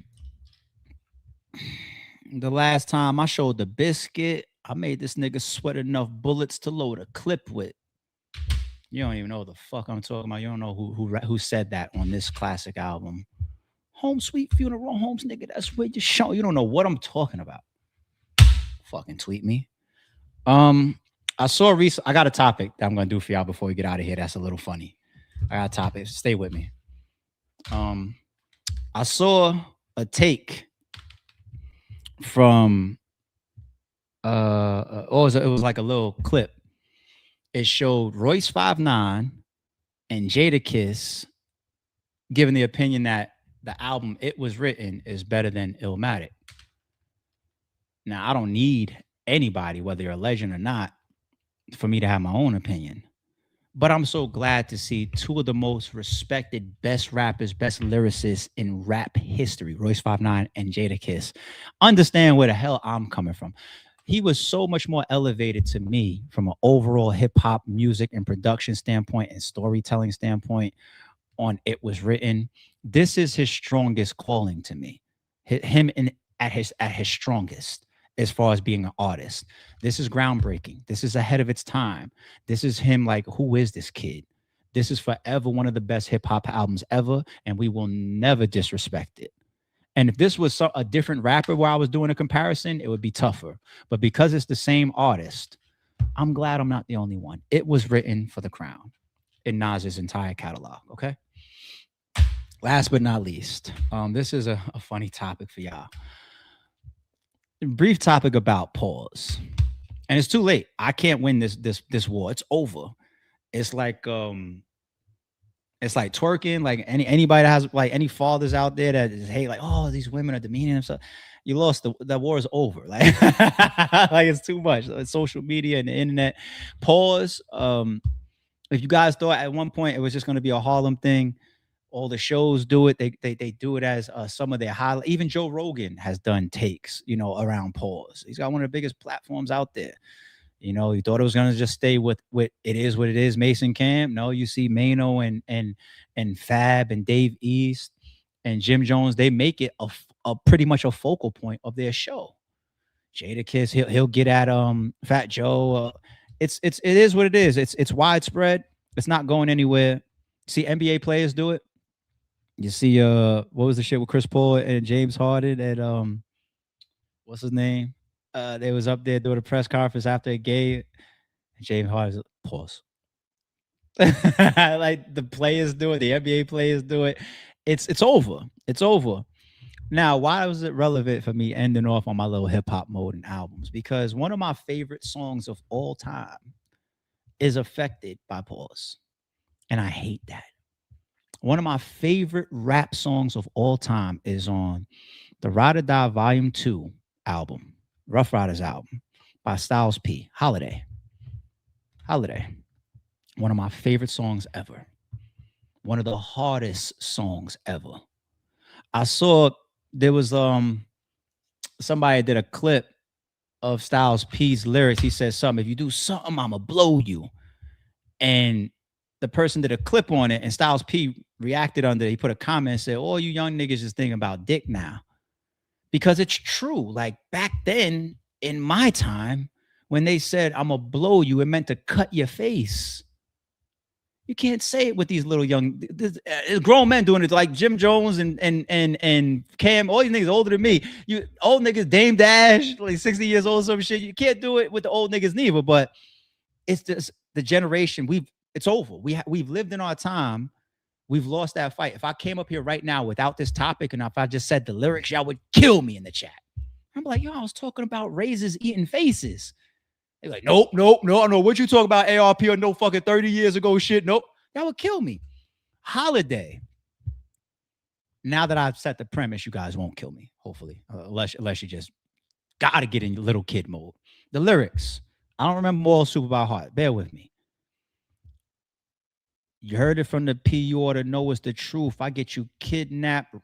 The last time I showed the biscuit, I made this nigga sweat enough bullets to load a clip with. You don't even know what the fuck I'm talking about. You don't know who said that on this classic album. Home Sweet Funeral Homes, nigga. That's where you show. You don't know what I'm talking about. Fucking tweet me. I saw I got a topic that I'm gonna do for y'all before we get out of here. That's a little funny. I got a topic. Stay with me. I saw a take from it was like a little clip. It showed Royce 5'9" and Jadakiss giving the opinion that the album It Was Written is better than Illmatic. Now, I don't need anybody, whether you're a legend or not, for me to have my own opinion. But I'm so glad to see two of the most respected, best rappers, best lyricists in rap history, Royce 5'9" and Jadakiss, understand where the hell I'm coming from. He was so much more elevated to me from an overall hip hop music and production standpoint and storytelling standpoint on It Was Written. This is his strongest calling to me. Him at his strongest as far as being an artist. This is groundbreaking. This is ahead of its time. This is him like, who is this kid? This is forever one of the best hip hop albums ever, and we will never disrespect it. And if this was a different rapper where I was doing a comparison, it would be tougher. But because it's the same artist, I'm glad I'm not the only one. It Was Written for the crown in Nas's entire catalog, okay? Last but not least, this is a funny topic for y'all. Brief topic about pause. And it's too late. I can't win this war. It's over. It's like twerking. Like anybody that has like any fathers out there that is hate, like, oh, these women are demeaning themselves. You lost. The war is over. Like, like it's too much. It's social media and the internet. Pause. If you guys thought at one point it was just going to be a Harlem thing, all the shows do it. They do it as some of their highlight. Even Joe Rogan has done takes, around pause. He's got one of the biggest platforms out there. You thought it was going to just stay with It Is What It Is, Mason Camp. No, you see Mano and Fab and Dave East and Jim Jones. They make it a pretty much a focal point of their show. Jadakiss, he'll get at Fat Joe. It is what it is. It's widespread. It's not going anywhere. See NBA players do it. You see, what was the shit with Chris Paul and James Harden and what's his name? They was up there doing a press conference after a game. And James Harden pause. Like the players do it, the NBA players do it. It's over. It's over. Now, why was it relevant for me ending off on my little hip hop mode and albums? Because one of my favorite songs of all time is affected by pause. And I hate that. One of my favorite rap songs of all time is on the Ride or Die Volume 2 album, Rough Riders album by Styles P, Holiday. One of my favorite songs ever. One of the hardest songs ever. I saw there was somebody did a clip of Styles P's lyrics. He said something, if you do something, I'ma blow you. And the person did a clip on it, and Styles P reacted under it. He put a comment and said, oh, you young niggas just thinking about dick now. Because it's true. Like back then, in my time, when they said, I'm going to blow you, it meant to cut your face. You can't say it with these little young, grown men doing it, like Jim Jones and Cam, all these niggas older than me. You old niggas, Dame Dash, like 60 years old, some shit. You can't do it with the old niggas neither, but it's just the generation. It's over. We've lived in our time. We've lost that fight. If I came up here right now without this topic, and if I just said the lyrics, y'all would kill me in the chat. I'm like, yo, I was talking about razors eating faces. They're like, nope, I don't know what you talk about ARP or no fucking 30 years ago shit. Nope. That would kill me. Holiday. Now that I've set the premise, you guys won't kill me, hopefully, unless you just gotta get in little kid mode. The lyrics. I don't remember more super by heart. Bear with me. You heard it from the P. You ought to know it's the truth. I get you kidnapped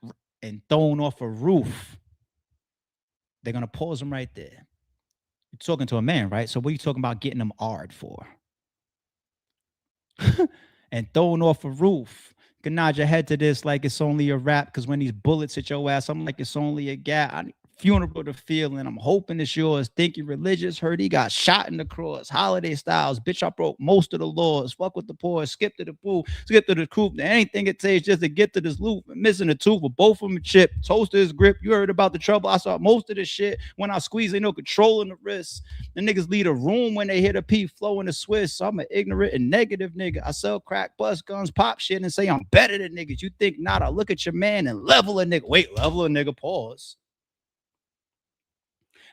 and thrown off a roof. They're going to pause them right there. You're talking to a man, right? So what are you talking about getting them hard for? And thrown off a roof. You can nod your head to this like it's only a rap, because when these bullets hit your ass, I'm like, it's only a gap. funeral to feeling. I'm hoping it's yours. Think you're religious. Heard he got shot in the cross. Holiday styles. Bitch, I broke most of the laws. Fuck with the poor. Skip to the pool. Skip to the coop. Anything it takes just to get to this loop. Missing a tooth with both of them chipped. Toast to his grip. You heard about the trouble. I saw most of the shit. When I squeeze, ain't no control in the wrist. The niggas leave a room when they hear the P flow in the Swiss. So I'm an ignorant and negative nigga. I sell crack, bust guns, pop shit, and say I'm better than niggas. You think not? I look at your man and level a nigga. Wait, level a nigga. Pause.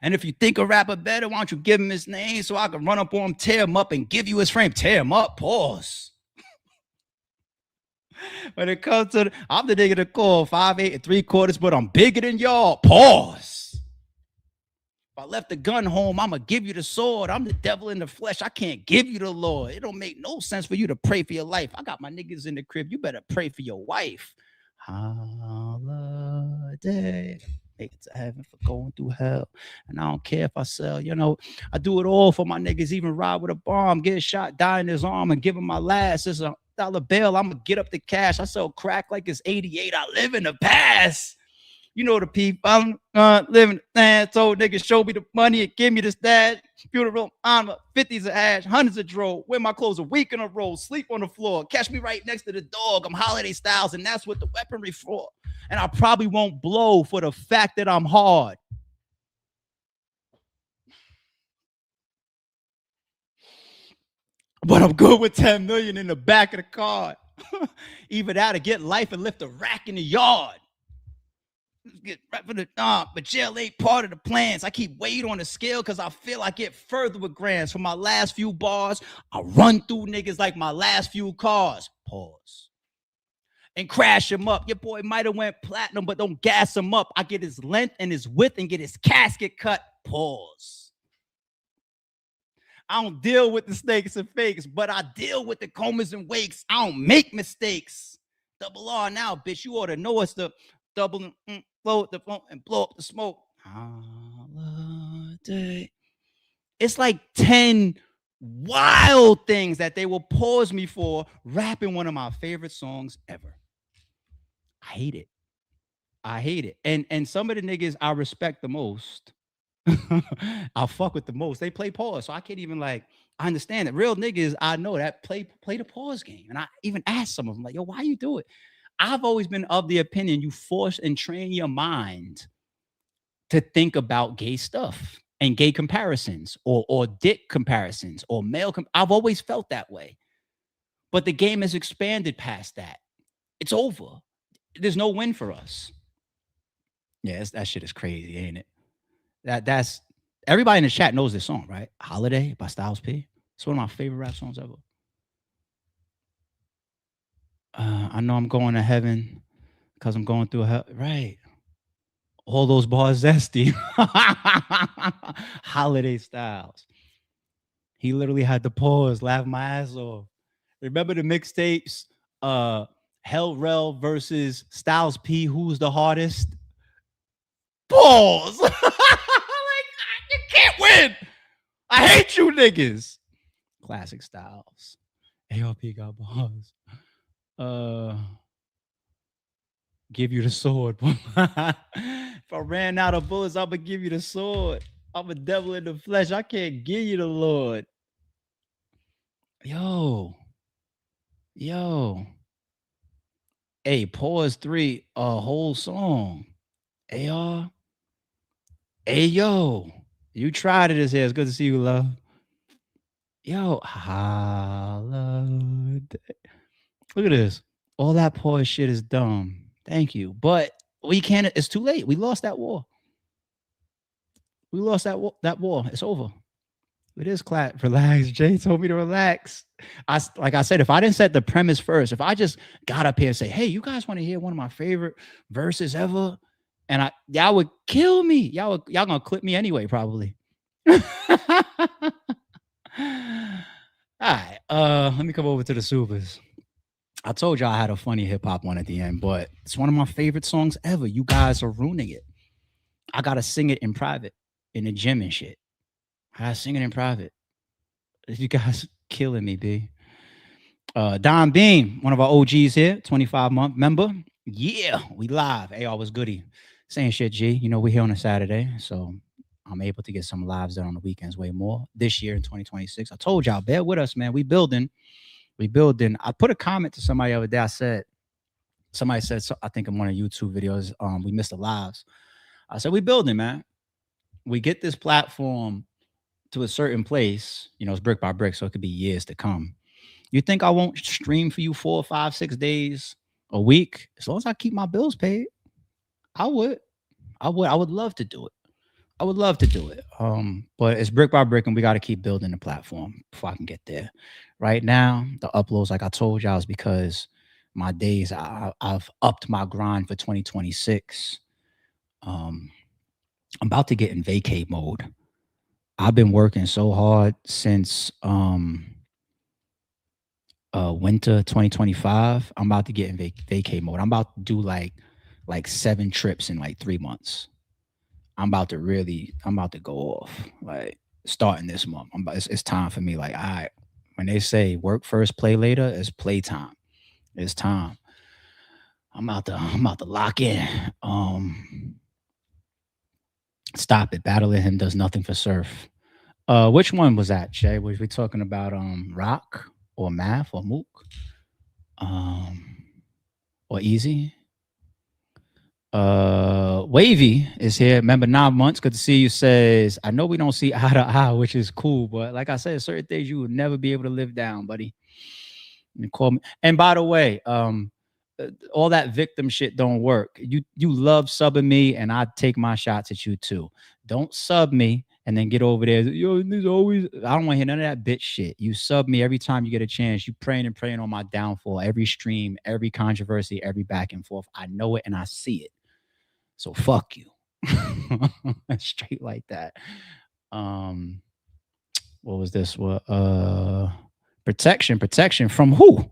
And if you think a rapper better, why don't you give him his name so I can run up on him, tear him up, and give you his frame? Tear him up. Pause. When it comes to I'm the nigga to call 5'8" and 3/4, but I'm bigger than y'all. Pause. If I left the gun home, I'ma give you the sword. I'm the devil in the flesh. I can't give you the Lord. It don't make no sense for you to pray for your life. I got my niggas in the crib. You better pray for your wife. Holiday. Make it to heaven for going through hell. And I don't care if I sell, you know, I do it all for my niggas, even ride with a bomb, get shot, die in his arm, and give him my last. It's $1 bill. I'm gonna get up the cash. I sell crack like it's 88. I live in the past. You know the people. I'm living the past. Told niggas show me the money and give me the stash. Funeral, I'm 50s of ash, 100s of dro. Wear my clothes a week in a row. Sleep on the floor. Catch me right next to the dog. I'm holiday styles, and that's what the weaponry for. And I probably won't blow for the fact that I'm hard. But I'm good with 10 million in the back of the card. Either that or get life and lift a rack in the yard. Get right for the but jail ain't part of the plans. I keep weight on the scale because I feel I get further with grants. For my last few bars, I run through niggas like my last few cars. Pause. And crash him up. Your boy might have went platinum, but don't gas him up. I get his length and his width and get his casket cut. Pause. I don't deal with the snakes and fakes, but I deal with the comas and wakes. I don't make mistakes. Double R now, bitch. You ought to know it's the double blow the phone and blow up the smoke. Holiday. It's like 10 wild things that they will pause me for rapping one of my favorite songs ever. I hate it. I hate it. And some of the niggas I respect the most, I'll fuck with the most. They play pause. So I can't even I understand that. Real niggas, I know that play the pause game. And I even ask some of them, like, yo, why you do it? I've always been of the opinion you force and train your mind to think about gay stuff and gay comparisons or dick comparisons or male. I've always felt that way. But the game has expanded past that. It's over. There's no win for us. Yeah, that shit is crazy, ain't it? That's everybody in the chat knows this song, right? Holiday by Styles P. It's one of my favorite rap songs ever. I know I'm going to heaven because I'm going through hell. Right. All those bars zesty. Holiday styles. He literally had to pause, laugh my ass off. Remember the mixtapes? Hell Rel versus Styles P. Who's the hardest? Pause. You can't win. I hate you niggas. Classic Styles. ARP got bars. Give you the sword. If I ran out of bullets, I'm gonna give you the sword. I'm a devil in the flesh. I can't give you the Lord. Yo. Hey, pause 3, a whole song. AR. Hey, yo. You tried it this here. It's good to see you, love. Yo, holiday. Look at this. All that poor shit is dumb. Thank you. But we can't. It's too late. We lost that war. We lost that war. It's over. It is clap. Relax. Jay told me to relax. Like I said, if I didn't set the premise first, if I just got up here and say, hey, you guys want to hear one of my favorite verses ever? And y'all would kill me. Y'all gonna clip me anyway, probably. All right. Let me come over to the supers. I told y'all I had a funny hip hop one at the end, but it's one of my favorite songs ever. You guys are ruining it. I gotta sing it in private, in the gym and shit. I gotta sing it in private. You guys killing me, B. Don Beam, one of our OGs here, 25-month member. Yeah, we live. Hey, I was goody. Saying shit, G. You know, we're here on a Saturday, so I'm able to get some lives done on the weekends way more this year in 2026. I told y'all, bear with us, man. We building. I put a comment to somebody the other day. Somebody said, I think in one of YouTube videos, we missed the lives. I said, we building, man. We get this platform to a certain place, you know, it's brick by brick, so it could be years to come. You think I won't stream for you 4, 5, 6 days a week? As long as I keep my bills paid, I would love to do it. I would love to do it. But it's brick by brick, and we got to keep building the platform before I can get there. Right now, the uploads, like I told y'all, is because my days, I've upped my grind for 2026. I'm about to get in vacate mode. I've been working so hard since winter 2025. I'm about to get in vacate mode. I'm about to do like 7 trips in like 3 months. I'm about to go off, like starting this month. It's time for me. Like, all right, when they say work first, play later, it's playtime. It's time. I'm about to lock in. Stop it. Battling him does nothing for Surf. Which one was that, Jay? Was we talking about rock or math or mook? Or easy? Wavy is here. Remember 9 months. Good to see you. Says, I know we don't see eye to eye, which is cool, but like I said, certain things you would never be able to live down, buddy. And call me. And by the way, all that victim shit don't work. You love subbing me, and I take my shots at you too. Don't sub me and then get over there. Yo, there's always. I don't want to hear none of that bitch shit. You sub me every time you get a chance. You praying on my downfall. Every stream, every controversy, every back and forth. I know it and I see it. So fuck you. Straight like that. What was this? What? Protection from who?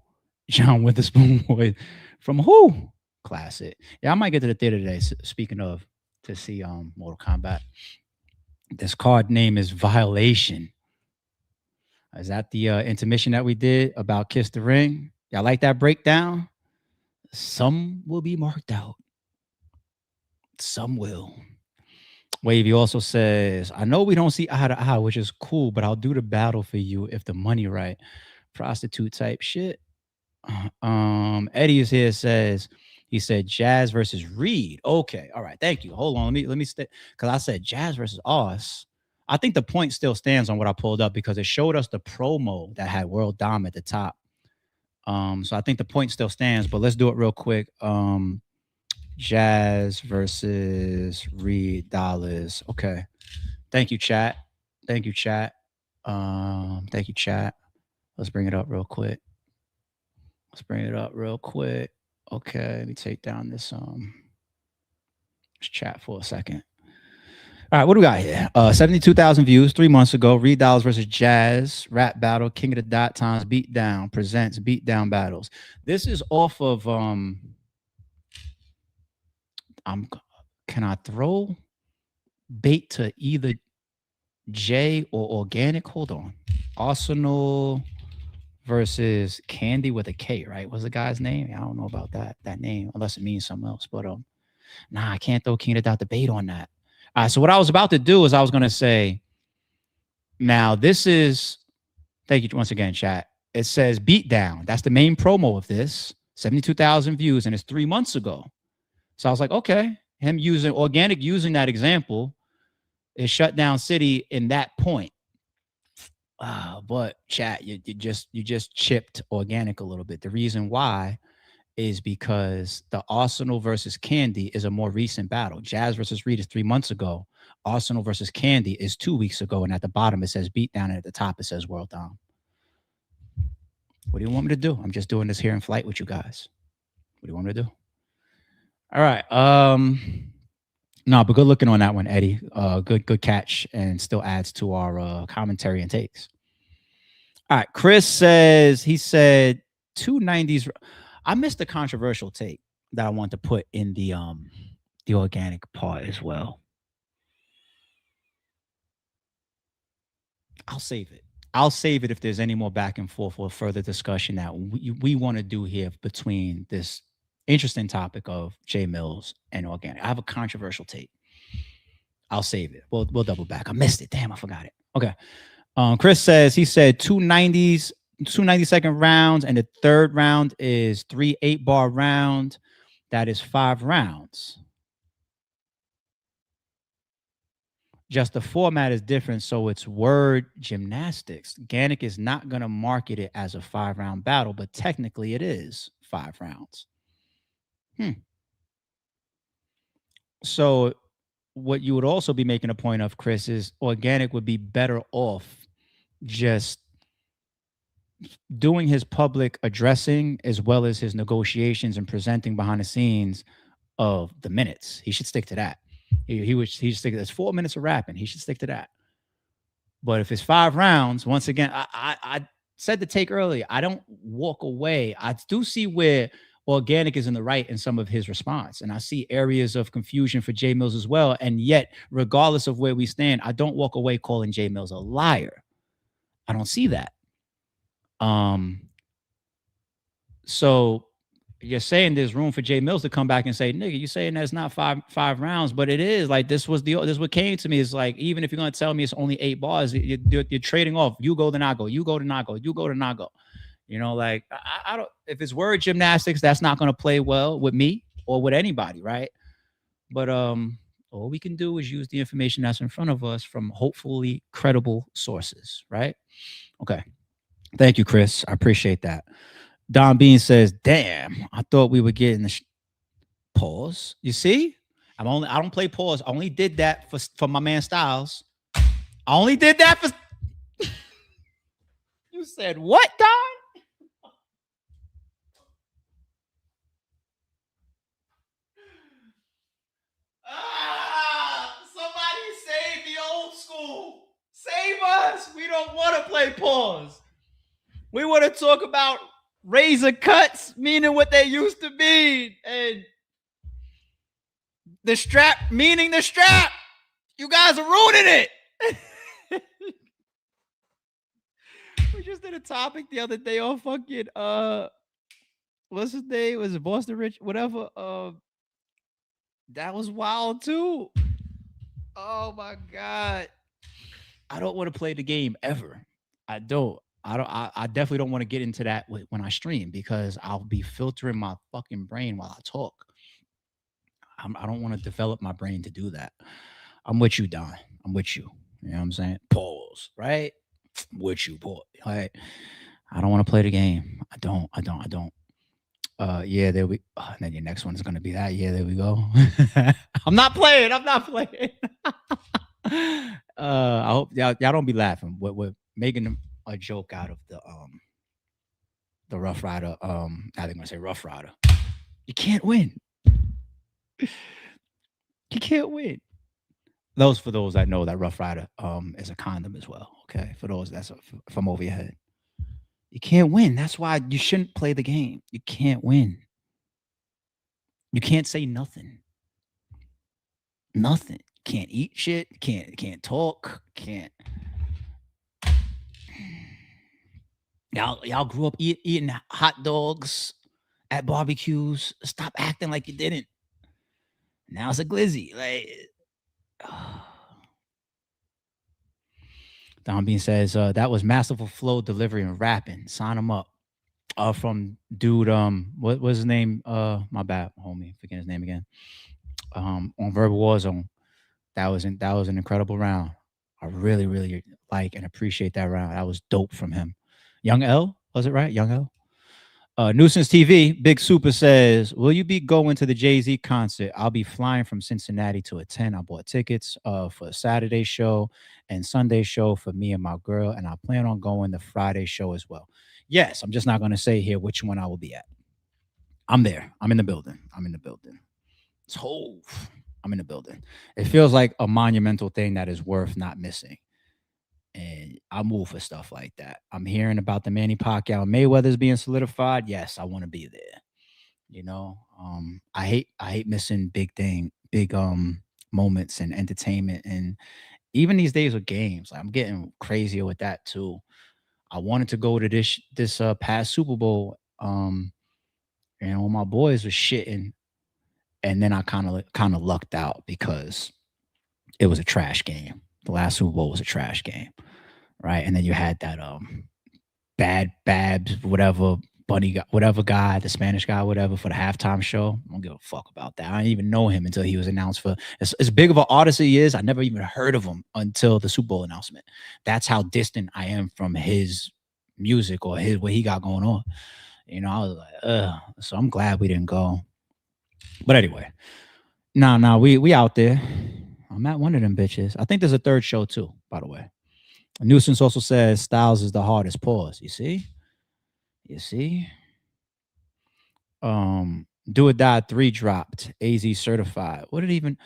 John Witherspoon boy. From who? Classic. Yeah, I might get to the theater today. Speaking of, to see Mortal Kombat. This card name is Violation. Is that the intermission that we did about Kiss the Ring? Y'all like that breakdown? Some will be marked out. Some will. Wavy also says, I know we don't see eye to eye, which is cool, but I'll do the battle for you if the money right. Prostitute type shit. Eddie is here. He said Jazz versus Reed. Okay, all right, thank you. Hold on, let me stay, because I said Jazz versus Us. I think the point still stands on what I pulled up because it showed us the promo that had World Dom at the top. So I think the point still stands, but let's do it real quick. Jazz versus Reed dollars. Okay, thank you, chat. Thank you, chat. Let's bring it up real quick. Okay, let me take down this chat for a second. All right, what do we got here? 72,000 views 3 months ago. Reed Dollars versus Jazz rap battle. King of the Dot Times Beatdown presents Beatdown Battles. This is off of can I throw bait to either J or Organik? Hold on. Arsenal versus Candy with a K, right? What's the guy's name? I don't know about that name, unless it means something else. But nah, I can't throw King of the Dot debate on that. All right, so what I was about to do is I was going to say, now this is, thank you once again, chat. It says Beatdown. That's the main promo of this. 72,000 views, and it's 3 months ago. So I was like, okay, him using Organik, using that example, is shut down City in that point. But chat, you just chipped Organik a little bit. The reason why is because the Arsenal versus Candy is a more recent battle. Jazz versus Reed is 3 months ago. Arsenal versus Candy is 2 weeks ago. And at the bottom, it says Beatdown. And at the top, it says World Dom. What do you want me to do? I'm just doing this here in flight with you guys. What do you want me to do? All right. No, but good looking on that one, Eddie. Good catch, and still adds to our commentary and takes. All right. Chris says, he said 290s. I missed the controversial take that I want to put in the Organik part as well. I'll save it if there's any more back and forth or further discussion that we want to do here between this interesting topic of Jae Millz and Organik. I have a controversial take. I'll save it. We'll double back. I missed it. Damn, I forgot it. Okay. Chris says he said 290s, 292nd rounds, and the third round is 3 8-bar round. That is 5 rounds. Just the format is different, so it's word gymnastics. Organik is not going to market it as a 5-round battle, but technically it is 5 rounds. So what you would also be making a point of, Chris, is Organik would be better off just doing his public addressing as well as his negotiations and presenting behind the scenes of the minutes. He should stick to that. He should stick to that's 4 minutes of rapping. He should stick to that. But if it's 5 rounds, once again, I said the take earlier, I don't walk away. I do see where Organik is in the right in some of his response. And I see areas of confusion for Jae Millz as well. And yet, regardless of where we stand, I don't walk away calling Jae Millz a liar. I don't see that. So you're saying there's room for Jae Millz to come back and say, nigga, you saying that's not five rounds, but it is. Like, this what came to me is like, even if you're going to tell me it's only 8 bars, you're trading off. You go, then I go. You go, then I go. You go, then I go. You know, like, I don't, if it's word gymnastics, that's not going to play well with me or with anybody, right? But all we can do is use the information that's in front of us from hopefully credible sources, right? Okay. Thank you, Chris. I appreciate that. Don Bean says, damn, I thought we were getting the pause. You see? I don't play pause. I only did that for my man Styles. I only did that for You said what, Don? Somebody save the old school. Save us. We don't want to play pause. We want to talk about razor cuts, meaning what they used to mean, and the strap, meaning the strap. You guys are ruining it. We just did a topic the other day on fucking what's his name? Was it Boston Rich? Whatever. That was wild too. Oh my God. I don't want to play the game ever. I definitely don't want to get into that when I stream because I'll be filtering my fucking brain while I talk. I don't want to develop my brain to do that. I'm with you, Don. I'm with you. You know what I'm saying? Pause, right? I'm with you, boy. Right? I don't want to play the game. I don't. Yeah, there we. And then your next one is gonna be that. Yeah, there we go. I'm not playing. I hope y'all don't be laughing. We're making a joke out of the Rough Rider. I think I'm gonna say Rough Rider. You can't win. You can't win. For those that know that Rough Rider is a condom as well. Okay, for those that's from over your head. You can't win. That's why you shouldn't play the game. You can't win. You can't say nothing. Nothing. Can't eat shit. Can't talk. Can't. Y'all grew up eating hot dogs at barbecues. Stop acting like you didn't. Now it's a glizzy. Like, Don Bean says that was masterful flow, delivery, and rapping. Sign him up. From dude, what was his name? My bad, homie. Forget his name again. On Verbal Warzone. That was an incredible round. I really, really like and appreciate that round. That was dope from him. Young L, was it right? Young L. Nuisance TV, Big Super says, will you be going to the Jay-Z concert? I'll be flying from Cincinnati to attend. I bought tickets for a Saturday show and Sunday show for me and my girl, and I plan on going the Friday show as well. Yes, I'm just not going to say here which one I will be at. I'm there. I'm in the building. I'm in the building. It feels like a monumental thing that is worth not missing. And I move for stuff like that. I'm hearing about the Manny Pacquiao Mayweather's being solidified. Yes, I want to be there. You know, I hate missing big moments and entertainment. And even these days with games, like, I'm getting crazier with that too. I wanted to go to this past Super Bowl. You know, my boys were shitting, and then I kind of lucked out because it was a trash game. The last Super Bowl was a trash game, right? And then you had that Bad Babs, whatever whatever guy, the Spanish guy, whatever, for the halftime show. I don't give a fuck about that. I didn't even know him until he was announced for as big of an artist he is. I never even heard of him until the Super Bowl announcement. That's how distant I am from his music or what he got going on. You know, I was like, ugh. So I'm glad we didn't go. But anyway, nah, we out there. I'm at one of them bitches. I think there's a third show too, by the way. Nuisance also says Styles is the hardest. Pause. You see? Do or Die 3 dropped. AZ certified. What did even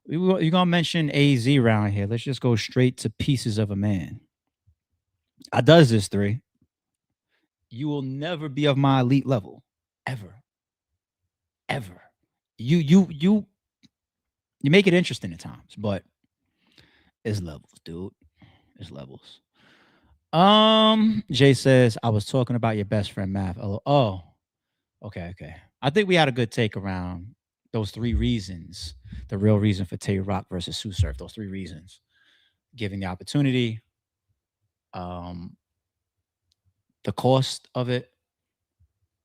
you're gonna mention AZ around here? Let's just go straight to Pieces of a Man. I does this 3. You will never be of my elite level. Ever. You make it interesting at times, but it's levels, dude. It's levels. Jay says, I was talking about your best friend Math. Oh, okay. I think we had a good take around those 3 reasons. The real reason for Tay Roc versus Tsu Surf. Those 3 reasons. Giving the opportunity, the cost of it,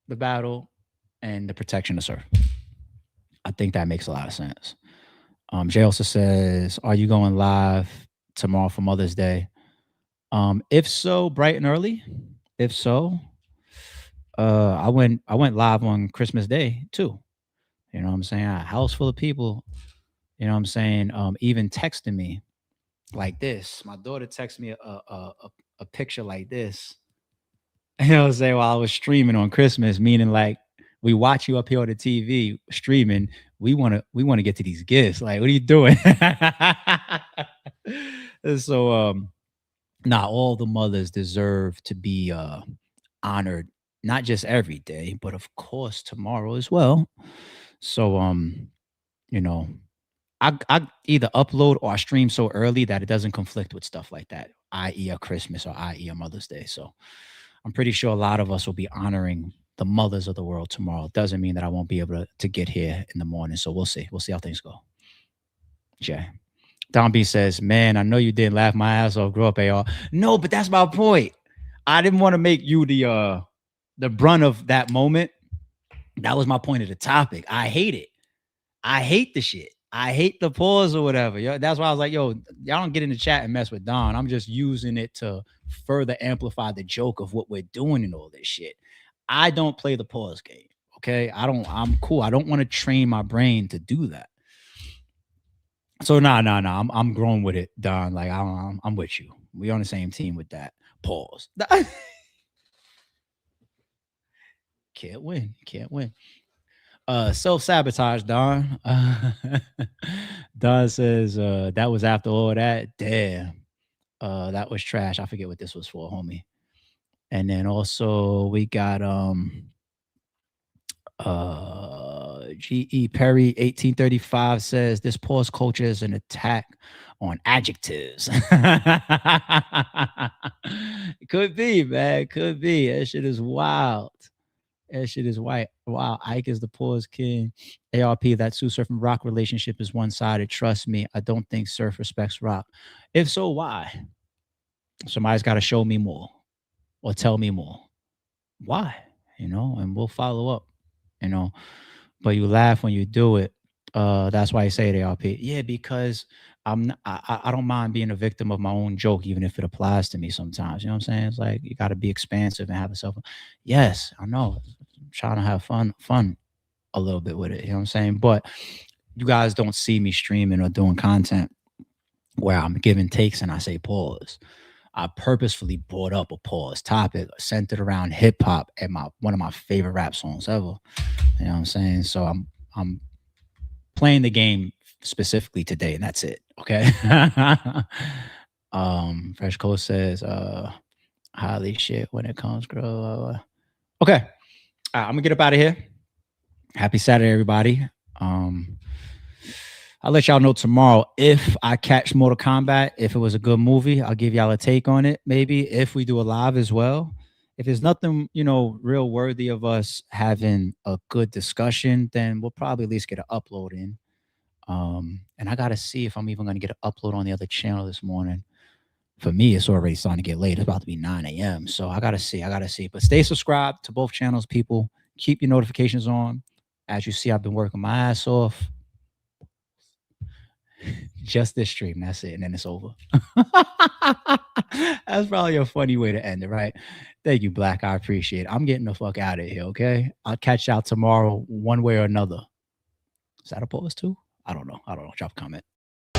the battle, and the protection of Surf. I think that makes a lot of sense. Jay also says, are you going live tomorrow for Mother's Day? If so, bright and early. If so, I went live on Christmas Day too. You know what I'm saying? A house full of people. You know what I'm saying? Even texting me like this. My daughter texted me a picture like this. You know what I'm saying? While I was streaming on Christmas, meaning like we watch you up here on the TV streaming. We want to get to these gifts. Like, what are you doing? So not all the mothers deserve to be honored, not just every day, but of course tomorrow as well. So you know, I either upload or I stream so early that it doesn't conflict with stuff like that, i.e. a Christmas or i.e. a Mother's Day. So I'm pretty sure a lot of us will be honoring the mothers of the world tomorrow. Doesn't mean that I won't be able to get here in the morning. So we'll see. We'll see how things go. Jay. Don B says, man, I know you didn't laugh my ass off. Grow up, AR. No, but that's my point. I didn't want to make you the brunt of that moment. That was my point of the topic. I hate it. I hate the shit. I hate the pause or whatever. Yo, that's why I was like, yo, y'all don't get in the chat and mess with Don. I'm just using it to further amplify the joke of what we're doing and all this shit. I don't play the pause game. Okay. I'm cool. I don't want to train my brain to do that. So nah. I'm growing with it, Don. Like I'm with you. We on the same team with that. Pause. Can't win. Self-sabotage, Don. Don says that was after all that. Damn. That was trash. I forget what this was for, homie. And then also we got G.E. Perry 1835 says this pause culture is an attack on adjectives. It could be, man. Could be. That shit is wild. That shit is white. Wow. Ike is the pause king. ARP, that Tsu Surf and Rock relationship is one-sided. Trust me, I don't think Surf respects Rock. If so, why? Somebody's got to show me more or tell me more. Why? You know, and we'll follow up, you know. But you laugh when you do it. That's why I say it, ARP. Yeah, because I don't mind being a victim of my own joke, even if it applies to me sometimes. You know what I'm saying? It's like you got to be expansive and have yourself. Yes, I know. I'm trying to have fun a little bit with it. You know what I'm saying? But you guys don't see me streaming or doing content where I'm giving takes and I say pause. I purposefully brought up a pause topic centered around hip hop and one of my favorite rap songs ever. You know what I'm saying? So I'm playing the game specifically today, and that's it. Okay. Fresh Coast says, highly shit when it comes, girl. Okay. I'm gonna get up out of here. Happy Saturday, everybody. I'll let y'all know tomorrow if I catch Mortal Kombat. If it was a good movie, I'll give y'all a take on it. Maybe if we do a live as well. if there's nothing, you know, real worthy of us having a good discussion, then we'll probably at least get an upload in. And I gotta see if I'm even gonna get an upload on the other channel this morning. For me, it's already starting to get late. It's about to be 9 a.m. So I gotta see. But stay subscribed to both channels, people. Keep your notifications on. As you see, I've been working my ass off. Just this stream, that's it, and then it's over. That's probably a funny way to end it, right? Thank you, Black. I appreciate it. I'm getting the fuck out of here, okay? I'll catch y'all tomorrow one way or another. Is that a pause too? I don't know. Drop a comment.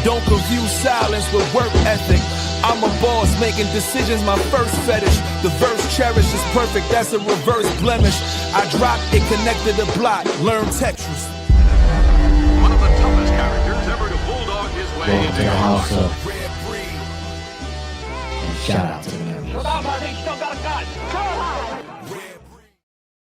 Don't confuse silence with work ethic. I'm a boss making decisions, my first fetish. The verse cherished is perfect, that's a reverse blemish. I dropped it, connected the block, learn Tetris. One of the toughest characters ever to bulldog his way Welcome to the house up. Red breed. And shout out to them.